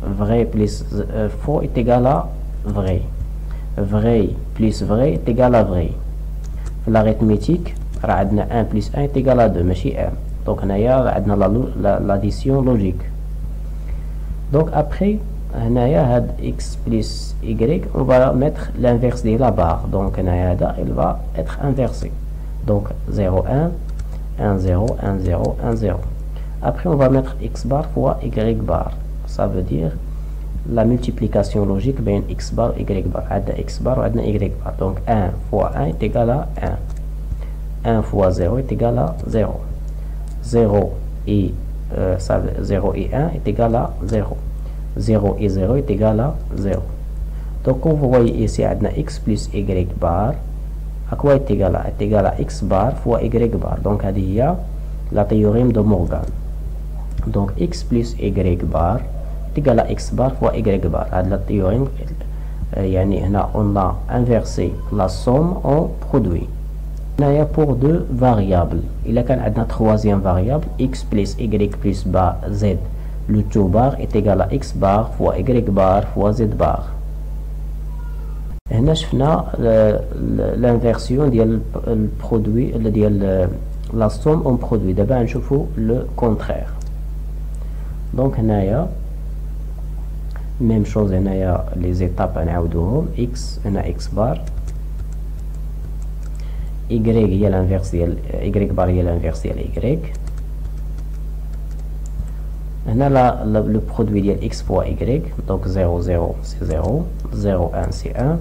[SPEAKER 1] Vrai plus faux est égal à vrai. Vrai plus vrai est égal à vrai. L'arithmétique, 1 plus 1 est égal à 2, mais 1. Donc on a l'addition logique. Donc après, on a x plus y, on va mettre l'inverse de la barre. Donc il va être inversé. Donc 0, 1, 1, 0, 1, 0, 1, 0. Après, on va mettre x bar fois y bar. Ça veut dire la multiplication logique bien x bar y bar. X bar ou y bar. Donc 1 fois 1 est égal à 1. 1 fois 0 est égal à 0. 0 et 0 et 1 est égal à 0. 0 et 0 est égal à 0. Donc, comme vous voyez ici, on a x plus y bar. À quoi est égal à? Est égal à x bar fois y bar. Donc, il y a la théorème de Morgan. Donc, x plus y bar est égal à x bar fois y bar. La théorème, on a inversé la somme en produit. On a pour deux variables. Il y a une troisième variable, x plus y plus bar z. Le tout bar est égal à x bar fois y bar fois z bar. هنا شفنا l'inversion ديال البرودوي ديال la somme en produit. دابا نشوفوا le contraire. Donc هنايا même chose. هنايا les étapes نعاودوهم. x هنا x bar, y هي l'inverse ديال y bar هي l'inverse ديال y. هنا le produit ديال x fois y. Donc 0 0 c'est 0, 0 1 c'est 1,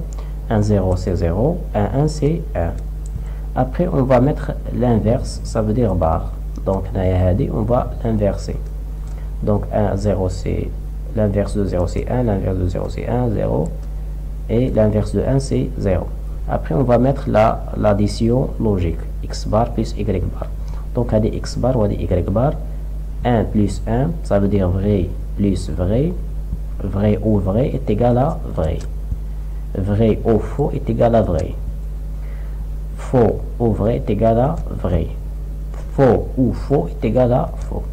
[SPEAKER 1] 1 0 c'est 0, 1 1 c'est 1. Après on va mettre l'inverse, ça veut dire bar. Donc on va l'inverser. Donc 1 0 c'est l'inverse de 0 c'est 1, l'inverse de 0 c'est 1, 0, et l'inverse de 1 c'est 0. Après on va mettre l'addition logique, x bar plus y bar. Donc x bar ou y bar. 1 plus 1, ça veut dire vrai plus vrai. Vrai ou vrai est égal à vrai. Vrai ou faux est égal à vrai. Faux ou vrai est égal à vrai. Faux ou faux est égal à faux.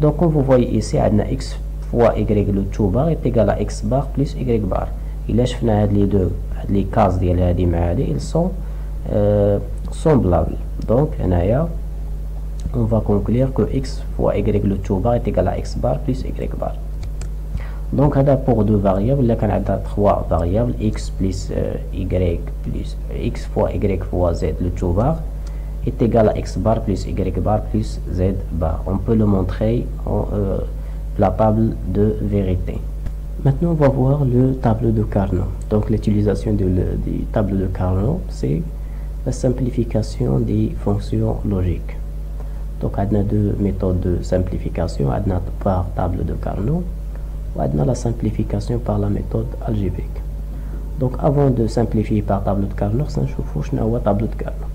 [SPEAKER 1] Donc comme vous voyez ici, on a x fois y le tout bar est égal à x bar plus y bar. Il a شفنا les deux les cases ديال هذه مع هذه, ils sont semblables. Donc on va conclure que x fois y le tout bar est égal à x bar plus y bar. Donc pour deux variables, là on a trois variables, x plus y plus x fois y fois z le tout bar est égal à x bar plus y bar plus z bar. On peut le montrer en la table de vérité. Maintenant on va voir le tableau de Carnot. Donc l'utilisation du tableau de Carnot, c'est la simplification des fonctions logiques. Donc on a deux méthodes de simplification, on a par tableau de Carnot, ou on a la simplification par la méthode algébrique. Donc avant de simplifier par tableau de Carnot, on va tableau de Carnot.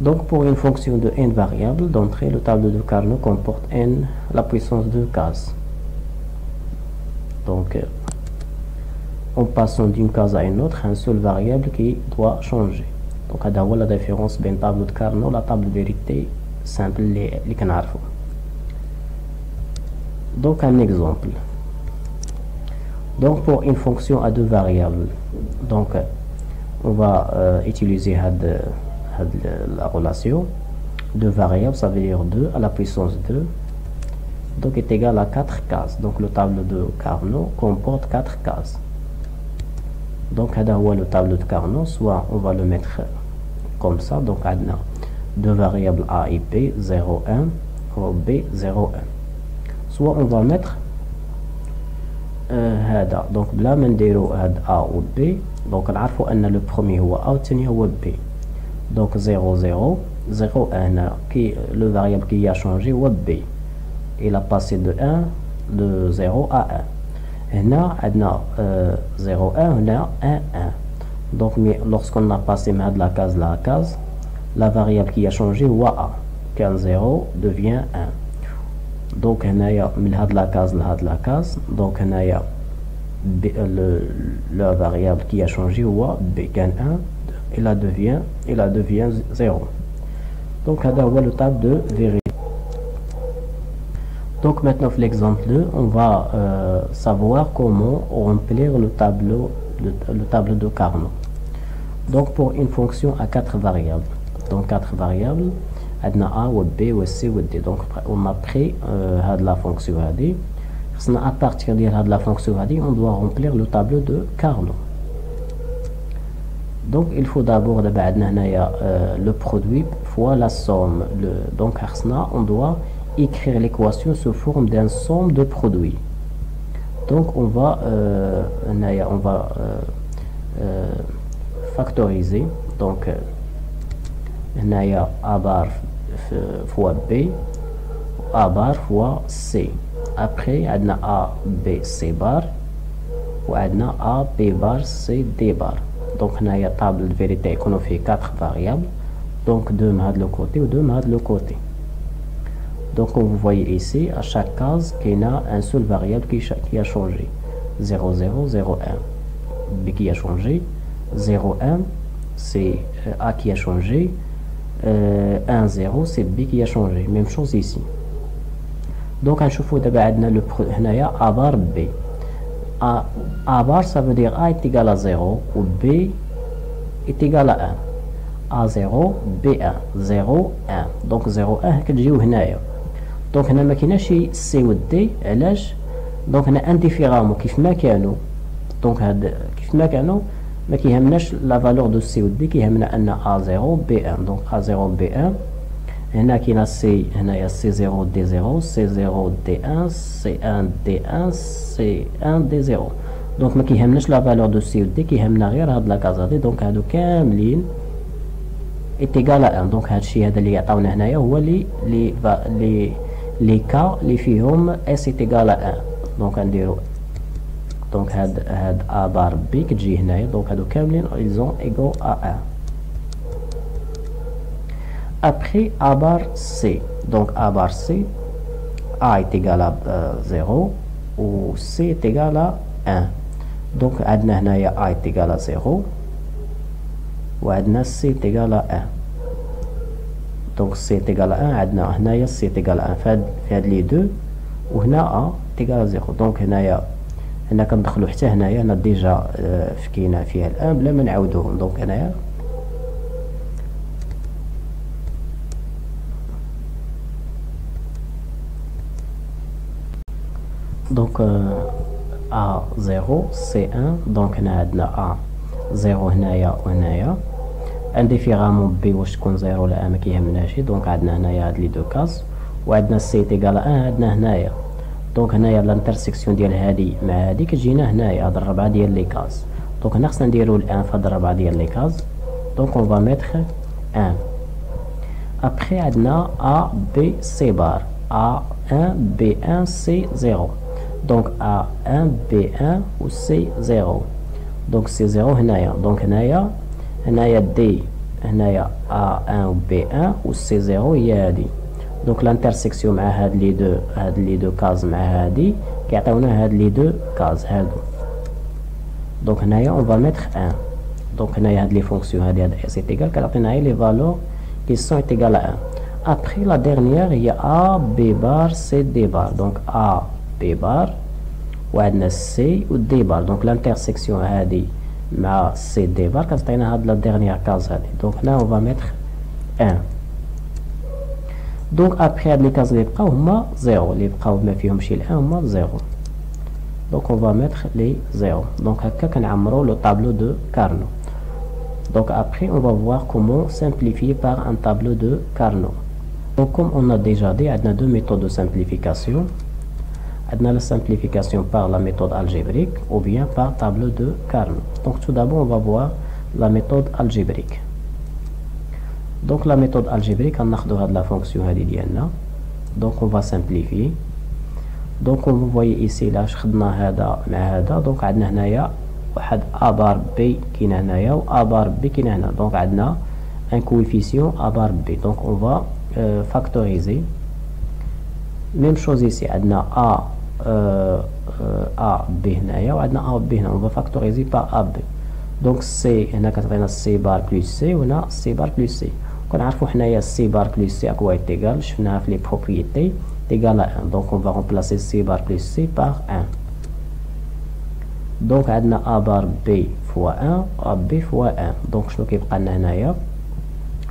[SPEAKER 1] Donc pour une fonction de n variables, d'entrée, le tableau de Carnot comporte n la puissance de cases. Donc en passant d'une case à une autre, un seul variable qui doit changer. Donc هذا la différence entre le tableau de Carnot et la table de vérité simple اللي كنعرفو. Donc un exemple. Donc pour une fonction à deux variables, donc on va utiliser la relation. Deux variables, ça veut dire 2 à la puissance 2, donc est égal à 4 cases. Donc le tableau de Carnot comporte 4 cases. Donc le tableau de Carnot, soit on va le mettre comme ça. Donc on a deux variables a et b, 0 1 ou b 0 1. Soit on va mettre donc بلا ما نديرو هاد a ou b. donc نعرفوا ان le premier هو a والثاني هو b. donc 0 0 0 1 qui le variable qui a changé هو b. il a passé de 1 de 0 à 1. هنا عندنا 0 1 هنا 1 1. donc lorsqu'on a passé de la case, la variable qui a changé هو a. quand 0 devient 1. donc هنايا من هاد لا كاز لهاد لا كاز. donc هنايا la variable qui a changé هو b كان 1 il devient 0. Donc هذا هو le table de vérité. Donc maintenant pour l'exemple 2 on va savoir comment remplir le tableau de Carnot. Donc pour une fonction à 4 variables, donc 4 variables عندنا A و B و C و D. donc on a pris la fonction هذه. À partir de la fonction on doit remplir le tableau de Carnot. Donc il faut d'abord le produit fois la somme. Donc on doit écrire l'équation sous forme d'un somme de produits. Donc on va factoriser. Donc A bar fois B, A bar fois C. Après on a A B C bar ou on a A B bar C D bar. Donc on a table de vérité qu'on a fait 4 variables, donc 2 de le côté ou 2 de le côté. Donc comme vous voyez ici, à chaque case il y a un seul variable qui a changé. 0 0 0 1 B qui a changé, 0 1 c'est A qui a changé, 1 0 c'est B qui a changé. Même chose ici. Donc نشوفوا دابا عندنا هنايا A bar B. A bar ça veut dire A est égal à 0 ou B est égal à 1. A0 B1 0 1. donc 0 1 كتجيو هنايا. دونك هنا ما كايناش سي و دي. علاش؟ دونك هنا انديفيرامون كيف ما كانوا. دونك هاد كيف ما كانوا ما كيهمناش لا فالور دو سي و دي، كيهمنا ان A0 B1. دونك A0 B1 هنا كاينه سي، هنايا C0 D0 C0 D1 C1 D1 C1 D0. دونك ما كيهمناش لا فالور دو سي و دي، كيهمنا غير هاد لا كاز هادي. دونك هادو كاملين ايتيغال 1. دونك هادشي هذا اللي يعطيونا هنايا هو لي كا اللي فيهم اس ايتيغال 1. دونك نديرو دونك هاد A بار بي كتجي هنايا. دونك هادو كاملين ايزون ايغو ا 1. Après A bar C, donc A bar C, A est égal à 0 ou C est égal à 1. Donc عندنا هنايا A est égal à 0 وعندنا C est égal à 1. donc C est égal à 1 عندنا هنايا C est égal à 1 في هاد لي دو، وهنا A est égal à 0. donc هنا كندخلو حتى هنايا هنا ديجا فكينا فيها الآن بلا ما نعاودوهم. donc هنايا donc A0 C1. donc هنا عندنا A0 هنايا وهنايا انديفيرامون B واش تكون 0 ولا ما كيهمناش. donc عندنا هنايا هاد لي دو كاز وعندنا C تيغال 1 عندنا هنايا. donc هنايا الانترسيكسيون ديال هادي مع هادي كتجينا هنايا هاد الربعه ديال لي كاز. donc هنا خصنا نديرو الان في هاد الربعه ديال لي كاز. donc on va mettre 1. après عندنا A B C bar A1 B1 C0. donc A1 B1 و C0. donc C0 هنايا. donc هنايا D هنايا A1 و B1 و C0 هي هادي. donc الانترسيكسيون مع هاد لي دو كاز مع هادي كيعطيونا هاد لي دو كاز هادو. donc هنايا on va mettre 1. donc هنايا هاد لي فونكسيون هاد اس ايتيغال كتعطينا هي لي فالور qui sont égales à 1. après la dernière هي A B bar C D bar. donc A B bar وعندنا C و D bar. donc الانترسيكسيون هادي مع C D bar كتعطينا هاد لا ديرنيير كاز هادي. donc هنا on va mettre 1. donc après هاد لي كاز اللي بقاو هما 0 اللي بقاو ما فيهمش الان هما 0. donc on va mettre les 0. donc هكا كنعمرو لو طابلو دو كارنو. donc après on va voir comment simplifier par un tableau de Carnot. donc comme on a déjà dit عندنا deux méthodes de simplification. عندنا la simplification par la méthode algébrique ou bien par tableau de Carnot. donc tout d'abord on va voir la méthode algébrique. donc la méthode algébrique غناخدو هاد la fonction هادي ديالنا. donc on va simplifier. donc comme vous voyez ici là خدنا هذا مع هذا. donc عندنا هنايا واحد A bar B كاين هنايا و A bar B كاين هنا. donc عندنا un coefficient A bar B. donc on va factoriser. même chose ici عندنا A B هنايا وعندنا A و B هنا. on va factoriser par AB. donc C هنا كتعطينا C بار بلس C وهنا C بار بلس C. كنعرفوا حنايا C بار بلس C اكوا égal شفناها في لي propriétés égal à 1. donc on va remplacer C بار بلس C par 1. donc عندنا A بار B fois 1 AB fois 1. donc شنو كيبقى لنا هنايا؟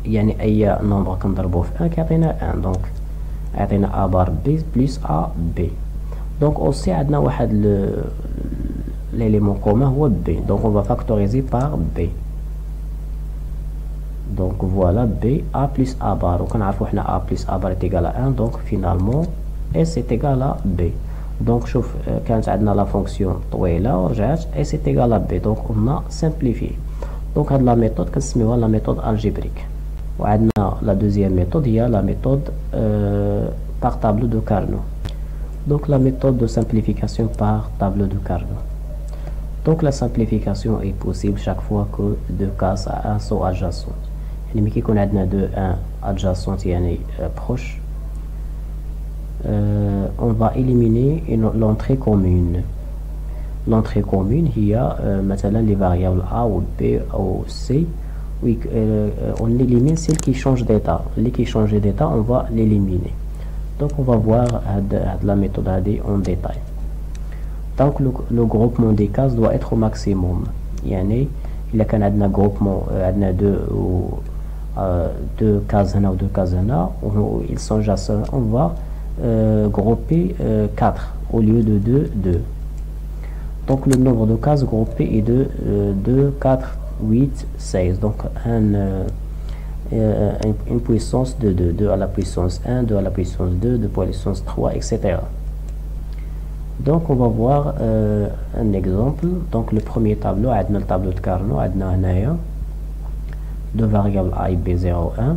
[SPEAKER 1] يعني اي نومبر كنضربوه في 1 كيعطينا 1. donc عطينا A بار B بلس AB. donc aussi عندنا واحد l'élément commun هو B. donc on va factoriser par B. donc voilà B A plus A bar. وكنعرفوا حنا A plus A bar est égal à 1. donc finalement S est égal à B. donc شوف كانت عندنا لا فونكسيون طويله ورجعت S est égal à B. donc on a simplifié. donc هاد لا ميثود كنسميوها لا ميثود الجبريك. وعندنا لا دوزيام ميثود هي لا ميثود par tableau de Carnot. donc la méthode de simplification par tableau de Carnot. donc la simplification est possible chaque fois que deux cases à 1 sont adjacentes. يعني ملي كيكون عندنا deux 1 adjacentes يعني proches, on va éliminer l'entrée commune. l'entrée commune هي مثلا les variables A ou B ou C. oui, on élimine celle qui change d'état. Les qui changent d'état on va l'éliminer. donc on va voir la méthode en détail. donc le groupement des cases doit être au maximum. يعني إلا كان عندنا groupement عندنا deux cases هنا و deux cases هنا ils sont adjacents, on va grouper 4 au lieu de 2. donc le nombre de cases groupées est de 2, 4, 8, 16. donc une puissance de 2, 2 à la puissance 1, 2 à la puissance 2, 2 puissance 3, etc. donc on va voir un exemple. donc le premier tableau عندنا le tableau de Carnot. عندنا هنايا deux variables A et B 0, 1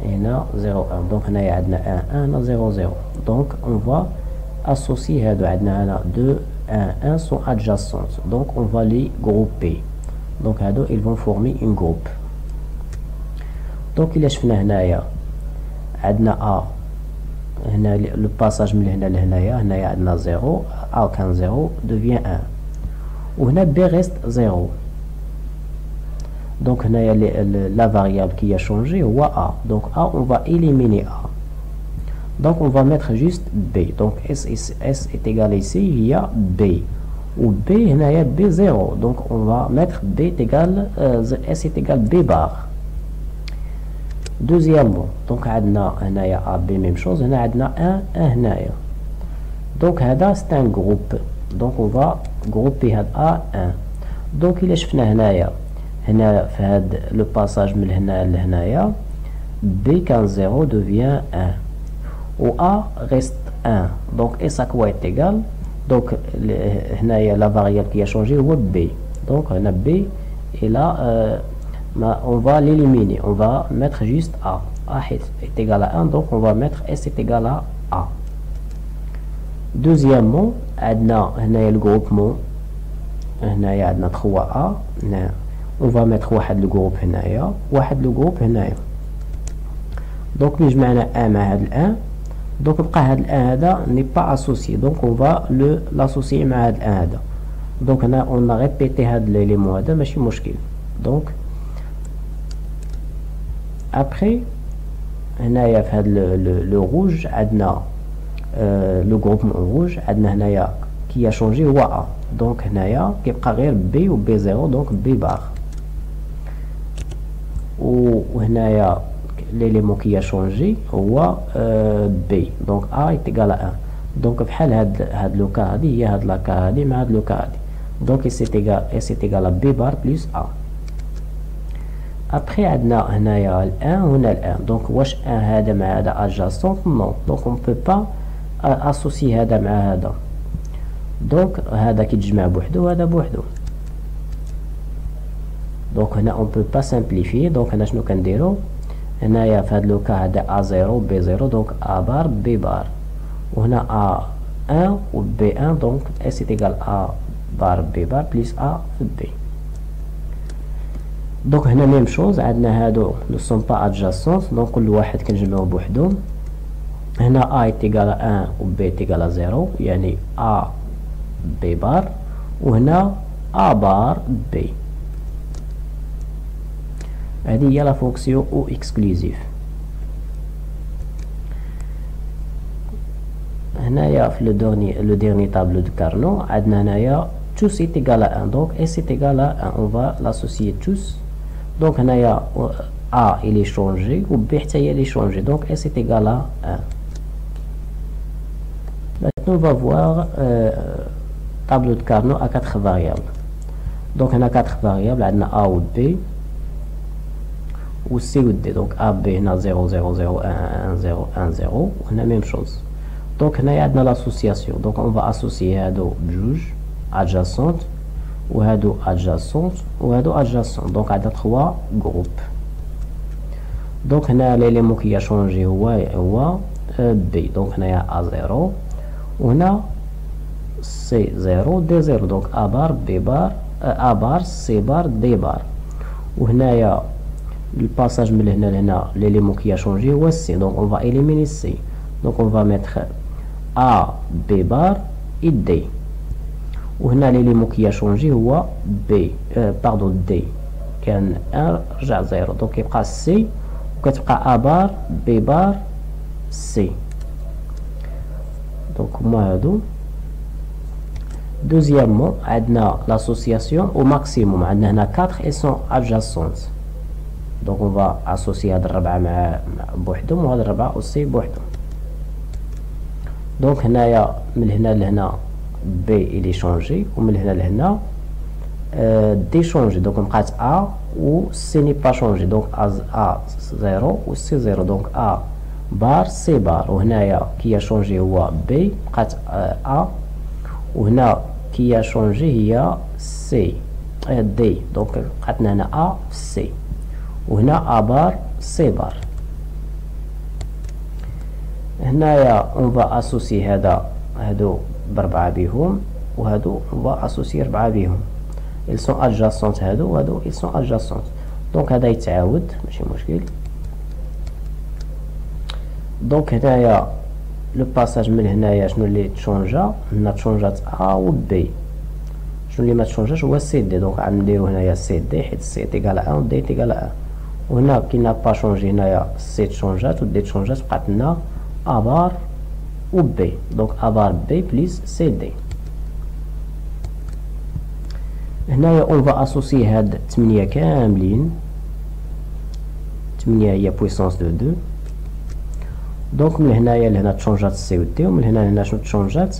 [SPEAKER 1] et هنا 0, 1. donc هنايا عندنا 1, 1 هنا 0, 0. donc on va associer هادو. عندنا هنا 2, 1, 1 sont adjacentes, donc on va les grouper. donc هادو ils vont former une groupe. donc إلا شفنا هنايا عندنا A هنا le passage من هنا لهنايا. هنايا عندنا 0, A كان 0 devient 1 وهنا B reste 0. donc هنايا la variable qui a changé هو A. donc A on va éliminer A. donc on va mettre juste B. donc S est égal ici هي B ou B هنايا B 0. donc on va mettre B est égal S est égal B bar. deuxièmement donc عندنا هنايا A B même chose. هنا عندنا 1 هنايا. donc هذا c'est un groupe. donc on va grouper هاد A 1. donc إلا شفنا هنايا هنا في هاد لو باساج من هنا لهنايا B كان 0 devient 1 و A reste 1. donc S à quoi est égal. donc هنايا la variable qui a changé هو B. donc هنا B et là on va l'éliminer. on va mettre juste A. A est égal à 1. donc on va mettre S est égal à A. deuxièmement عندنا هنايا le groupement. هنايا عندنا 3A. on va mettre واحد le groupe هنايا واحد le groupe هنايا. donc ملي جمعنا A مع هاد ال 1 donc بقى هاد ال 1 هذا n'est pas associé. donc on va l'associer مع هاد ال 1 هذا. donc هنا on a répété هاد l'élément هذا ماشي مشكل. donc après هنايا في هاد le rouge عندنا le groupement rouge. عندنا هنايا qui a changé هو A. donc هنايا كيبقى غير B و B 0 donc B bar. وهنايا l'élément qui a changé هو B. donc A est égal à 1. donc بحال هاد لو كا هادي هي هاد لا كا هادي مع هاد لو كا هادي. donc S est égal à B bar plus A. après عندنا هنايا ال 1 وهنا ال 1. donc واش 1 هذا مع هذا adjacent non. donc on peut pas associer هذا مع هذا. donc هذا كيتجمع بوحدو وهذا بوحدو. donc هنا on peut pas simplifier. donc هنا شنو كنديرو هنايا في هاد لو كا هذا A0 B0 donc A bar B bar. وهنا A1 و B1 donc S est égal A bar B bar plus A في B. donc هنا ميم شوز عندنا هادو ne sont pas adjacents donc كل واحد كنجمعو بوحدو. هنا A est égal à 1 و B est égal à 0 يعني A بي بار، وهنا ا بار بي. هذه هي لا فونكسيون او اكسكلوزيف. هنايا في لو ديرني طابلو دو كارنو عندنا هنايا tous est égal à 1. donc s est égal à 1 on va l'associer tous. donc هنايا a il est changé و b حتى هي il est changé, donc s est égal à 1. maintenant on va voir tableau de Carnot à 4 variables. donc هنا 4 variables عندنا a و b و c و d. donc a b هنا 0 0 0 1 1 0 1 0 وهنا même chose. donc هنايا عندنا l'association. donc on va associer هادو بجوج adjacente وهادو adjacente وهادو adjacent. donc عندنا 3 groupes. donc هنا l'élément qui a changé هو b. donc هنايا a0 وهنا c0 d0. donc a bar b bar a bar c bar d bar. وهنايا الباساج من هنا لهنا l'élément qui a changé هو c. donc on va éliminer c. donc on va mettre a b bar et d. وهنا l'élément qui a changé هو b pardon d كان 1 رجع 0. donc يبقى c وكتبقى a bar b bar c. donc هما هادو. deuxièmement عندنا l'association au maximum. عندنا هنا 4 et sont adjacentes. donc on va associer هاد الربعة مع بوحدهم وهاد الربعة aussi بوحدهم. donc هنايا من هنا لهنا b il est changé ومن هنا لهنا d changé. donc بقات a و c n'est pas changé. donc a 0 و c 0. donc a bar c bar. وهنايا كي changé هو b بقات a وهنا كي changé هي c d. donc بقاتنا هنا a c وهنا a bar c bar. هنايا on va associer هادو بربعة بيهم وهادو on va associer 4 بيهم. ils sont adjacentes هادو وهادو ils sont adjacentes. donc هذا يتعاود ماشي مشكل. donc هنايا لو باساج من هنايا شنو اللي تشونجا؟ هنا تشونجات a و b. شنو اللي ما تشونجاش هو c d. donc غنديرو هنايا c d حيت c تيكال 1 و d تيكال 1. وهنا كي نا با شونجي هنايا c تشونجات و d تشونجات بقات لنا a bar و b. donc a bar b plus c d. هنايا on va associer هاد 8 كاملين. 8 هي puissance de 2. donc من هنايا لهنا تشونجات c و d ومن هنا لهنا شنو تشونجات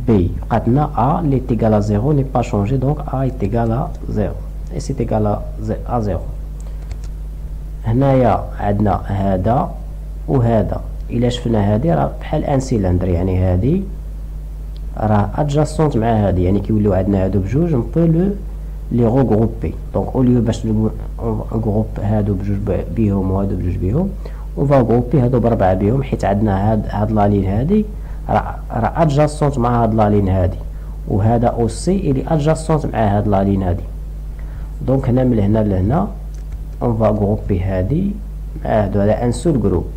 [SPEAKER 1] b. بقات لنا a اللي est égal à 0 n'est pas changé. donc a est égal à 0 et c'est égal à 0. هنايا عندنا هذا وهذا. إلا شفنا هادي راه بحال ان سيلندر يعني هادي راه ادجاسونت مع هادي يعني كيوليو عندنا هادو بجوج نبو لي غوغروبي. دونك اوليو باش نغروب هادو بجوج بيهم وهادو بجوج بيهم اون فا غروبي هادو بربعة بيهم حيت عندنا هاد لالين هادي راه ادجاسونت مع هاد لالين هادي وهذا اوسي الي ادجاسونت مع هاد لالين هادي. دونك هنا من هنا لهنا اون فا غروبي هادي مع هادو على ان سول جروب.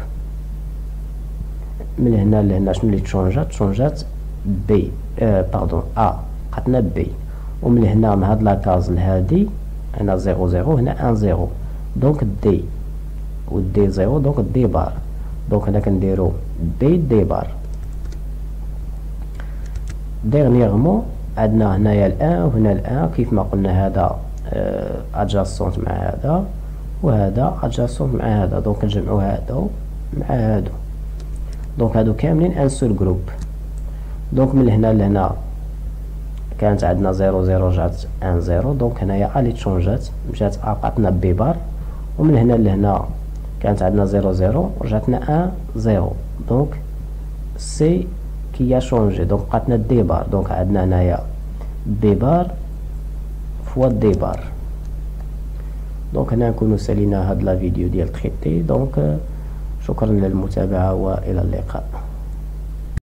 [SPEAKER 1] من هنا لهنا شنو اللي تشونجات بي باردون ا بقاتنا بي. ومن هنا من هاد لاكاز لهادي هنا 0 0 هنا 1 0. دونك دي و دي 0 دونك دي بار. دونك هنا كنديرو بي دي بار. ديرنييرمون عندنا هنايا الان وهنا الان كيف ما قلنا هذا ادجاسونت مع هذا وهذا ادجاسونت مع هذا. دونك نجمعو هادو مع هادو. دونك هادو كاملين ان سول جروب. دونك من هنا لهنا كانت عندنا 0 0 رجعت 1 0. دونك هنايا الي تشونجات مشات ا بقاتنا بي بار. ومن هنا لهنا كانت عندنا 0 0 رجعتنا 1 0. دونك سي كي شونجي دونك بقاتنا دي بار. دونك عندنا هنايا بي بار فوا دي بار. دونك هنا نكونو سالينا هاد لا فيديو ديال تريتي. دونك شكرا للمتابعة والى اللقاء.